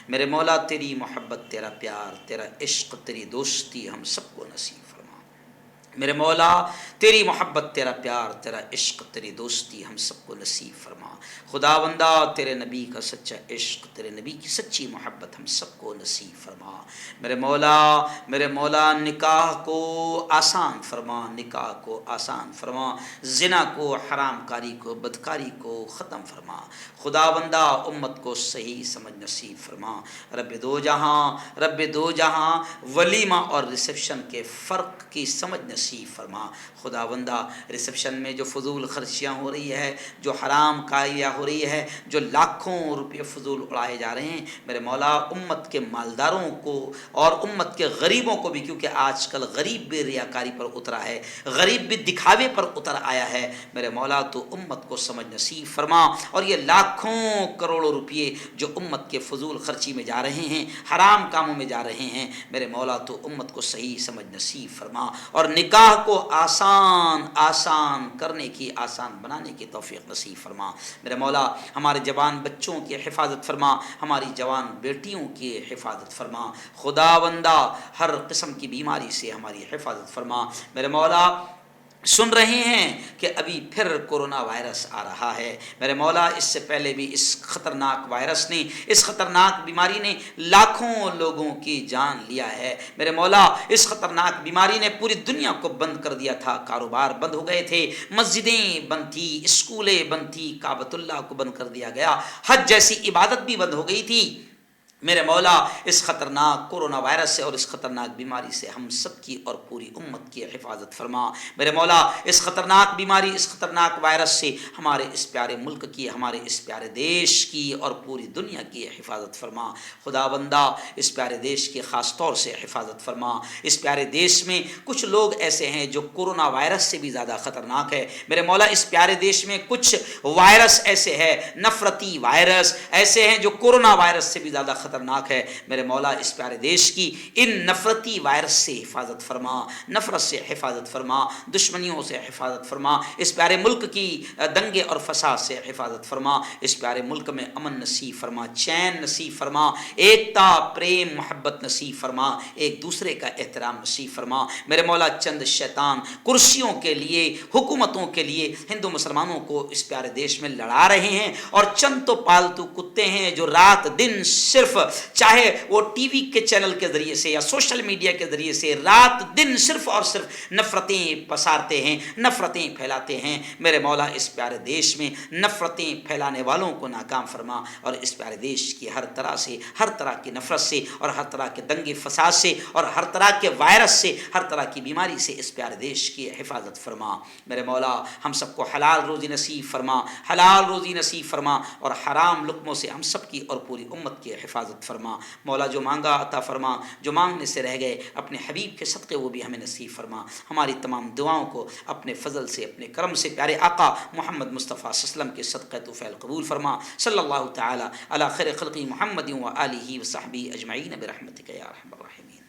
میرے مولا تیری محبت، تیرا پیار، تیرا عشق، تیری دوستی ہم سب کو نصیب فرما۔ میرے مولا تیری محبت، تیرا پیار، تیرا عشق، تیری دوستی ہم سب کو نصیب فرما۔ خدا بندہ تیرے نبی کا سچا عشق، تیرے نبی کی سچی محبت ہم سب کو نصیب فرما۔ میرے مولا نکاح کو آسان فرما، نکاح کو آسان فرما، زنا کو، حرام کاری کو، بدکاری کو ختم فرما۔ خدا بندہ امت کو صحیح سمجھ نصیب فرما۔ رب دو جہاں ولیمہ اور ریسیپشن کے فرق کی سمجھ نصیب فرما۔ خدا بندہ ریسیپشن میں جو فضول خرچیاں ہو رہی ہے، جو حرام کاریاں ہو رہی ہے، جو لاکھوں روپے فضول اڑائے جا رہے ہیں، میرے مولا امت کے مالداروں کو اور امت کے غریبوں کو بھی، کیونکہ آج کل غریب بھی ریاکاری پر اترا ہے، غریب بھی دکھاوے پر اتر آیا ہے، میرے مولا تو امت کو سمجھ نصیب فرما۔ اور یہ لاکھوں کروڑوں روپے جو امت کے فضول خرچی میں جا رہے ہیں، حرام کاموں میں جا رہے ہیں، میرے مولا تو امت کو صحیح سمجھ نصیب فرما، اور نکاح کو آسان کرنے کی، آسان بنانے کی توفیق نصیب فرما۔ میرے مولا ہمارے جوان بچوں کی حفاظت فرما، ہماری جوان بیٹیوں کی حفاظت فرما۔ خدا بندہ ہر قسم کی بیماری سے ہماری حفاظت فرما۔ میرے مولا سن رہے ہیں کہ ابھی پھر کورونا وائرس آ رہا ہے، میرے مولا اس سے پہلے بھی اس خطرناک وائرس نے، اس خطرناک بیماری نے لاکھوں لوگوں کی جان لیا ہے۔ میرے مولا اس خطرناک بیماری نے پوری دنیا کو بند کر دیا تھا، کاروبار بند ہو گئے تھے، مسجدیں بند تھی، اسکولیں بند تھی، کعبۃ اللہ کو بند کر دیا گیا، حج جیسی عبادت بھی بند ہو گئی تھی۔ میرے مولا اس خطرناک کورونا وائرس سے اور اس خطرناک بیماری سے ہم سب کی اور پوری امت کی حفاظت فرما۔ میرے مولا اس خطرناک بیماری، اس خطرناک وائرس سے ہمارے اس پیارے ملک کی، ہمارے اس پیارے دیش کی اور پوری دنیا کی حفاظت فرما۔ خدا بندہ اس پیارے دیش کی خاص طور سے حفاظت فرما۔ اس پیارے دیش میں کچھ لوگ ایسے ہیں جو کورونا وائرس سے بھی زیادہ خطرناک ہے۔ میرے مولا اس پیارے دیش میں کچھ وائرس ایسے ہیں، نفرتی وائرس ایسے ہیں جو کورونا وائرس سے بھی زیادہ خطرناک ہے۔ میرے مولا اس پیارے دیش کی ان نفرتی وائرس سے حفاظت فرما، نفرت سے حفاظت فرما، دشمنیوں سے حفاظت فرما، اس پیارے ملک کی دنگے اور فساد سے حفاظت فرما، اس پیارے ملک میں امن نصیب فرما، چین نصیب فرما، ایکتا، پریم، محبت نصیب فرما، ایک دوسرے کا احترام نصیب فرما۔ میرے مولا چند شیطان کرسیوں کے لیے، حکومتوں کے لیے ہندو مسلمانوں کو اس پیارے دیش میں لڑا رہے ہیں، اور چند تو پالتو کتے ہیں جو رات دن صرف، چاہے وہ ٹی وی کے چینل کے ذریعے سے یا سوشل میڈیا کے ذریعے سے، رات دن صرف اور صرف نفرتیں پسارتے ہیں، نفرتیں پھیلاتے ہیں۔ میرے مولا اس پیارے دیش میں نفرتیں پھیلانے والوں کو ناکام فرما، اور اس پیارے دیش کی ہر طرح سے، ہر طرح کی نفرت سے اور ہر طرح کے دنگے فساد سے اور ہر طرح کے وائرس سے، ہر طرح کی بیماری سے اس پیارے دیش کی حفاظت فرما۔ میرے مولا ہم سب کو حلال روزی نصیب فرما، حلال روزی نصیب فرما، اور حرام لقموں سے ہم سب کی اور پوری امت کی حفاظت حفاظت فرما مولا، جو مانگا عطا فرما، جو مانگنے سے رہ گئے اپنے حبیب کے صدقے وہ بھی ہمیں نصیب فرما، ہماری تمام دعاؤں کو اپنے فضل سے اپنے کرم سے پیارے آقا محمد مصطفیٰ صلی اللہ علیہ وسلم کے صدقہ طفیل قبول فرما، صلی اللہ تعالی علی خیر خلقی محمد و آلہ و صحبہ اجمعین برحمتک یا ارحم الراحمین۔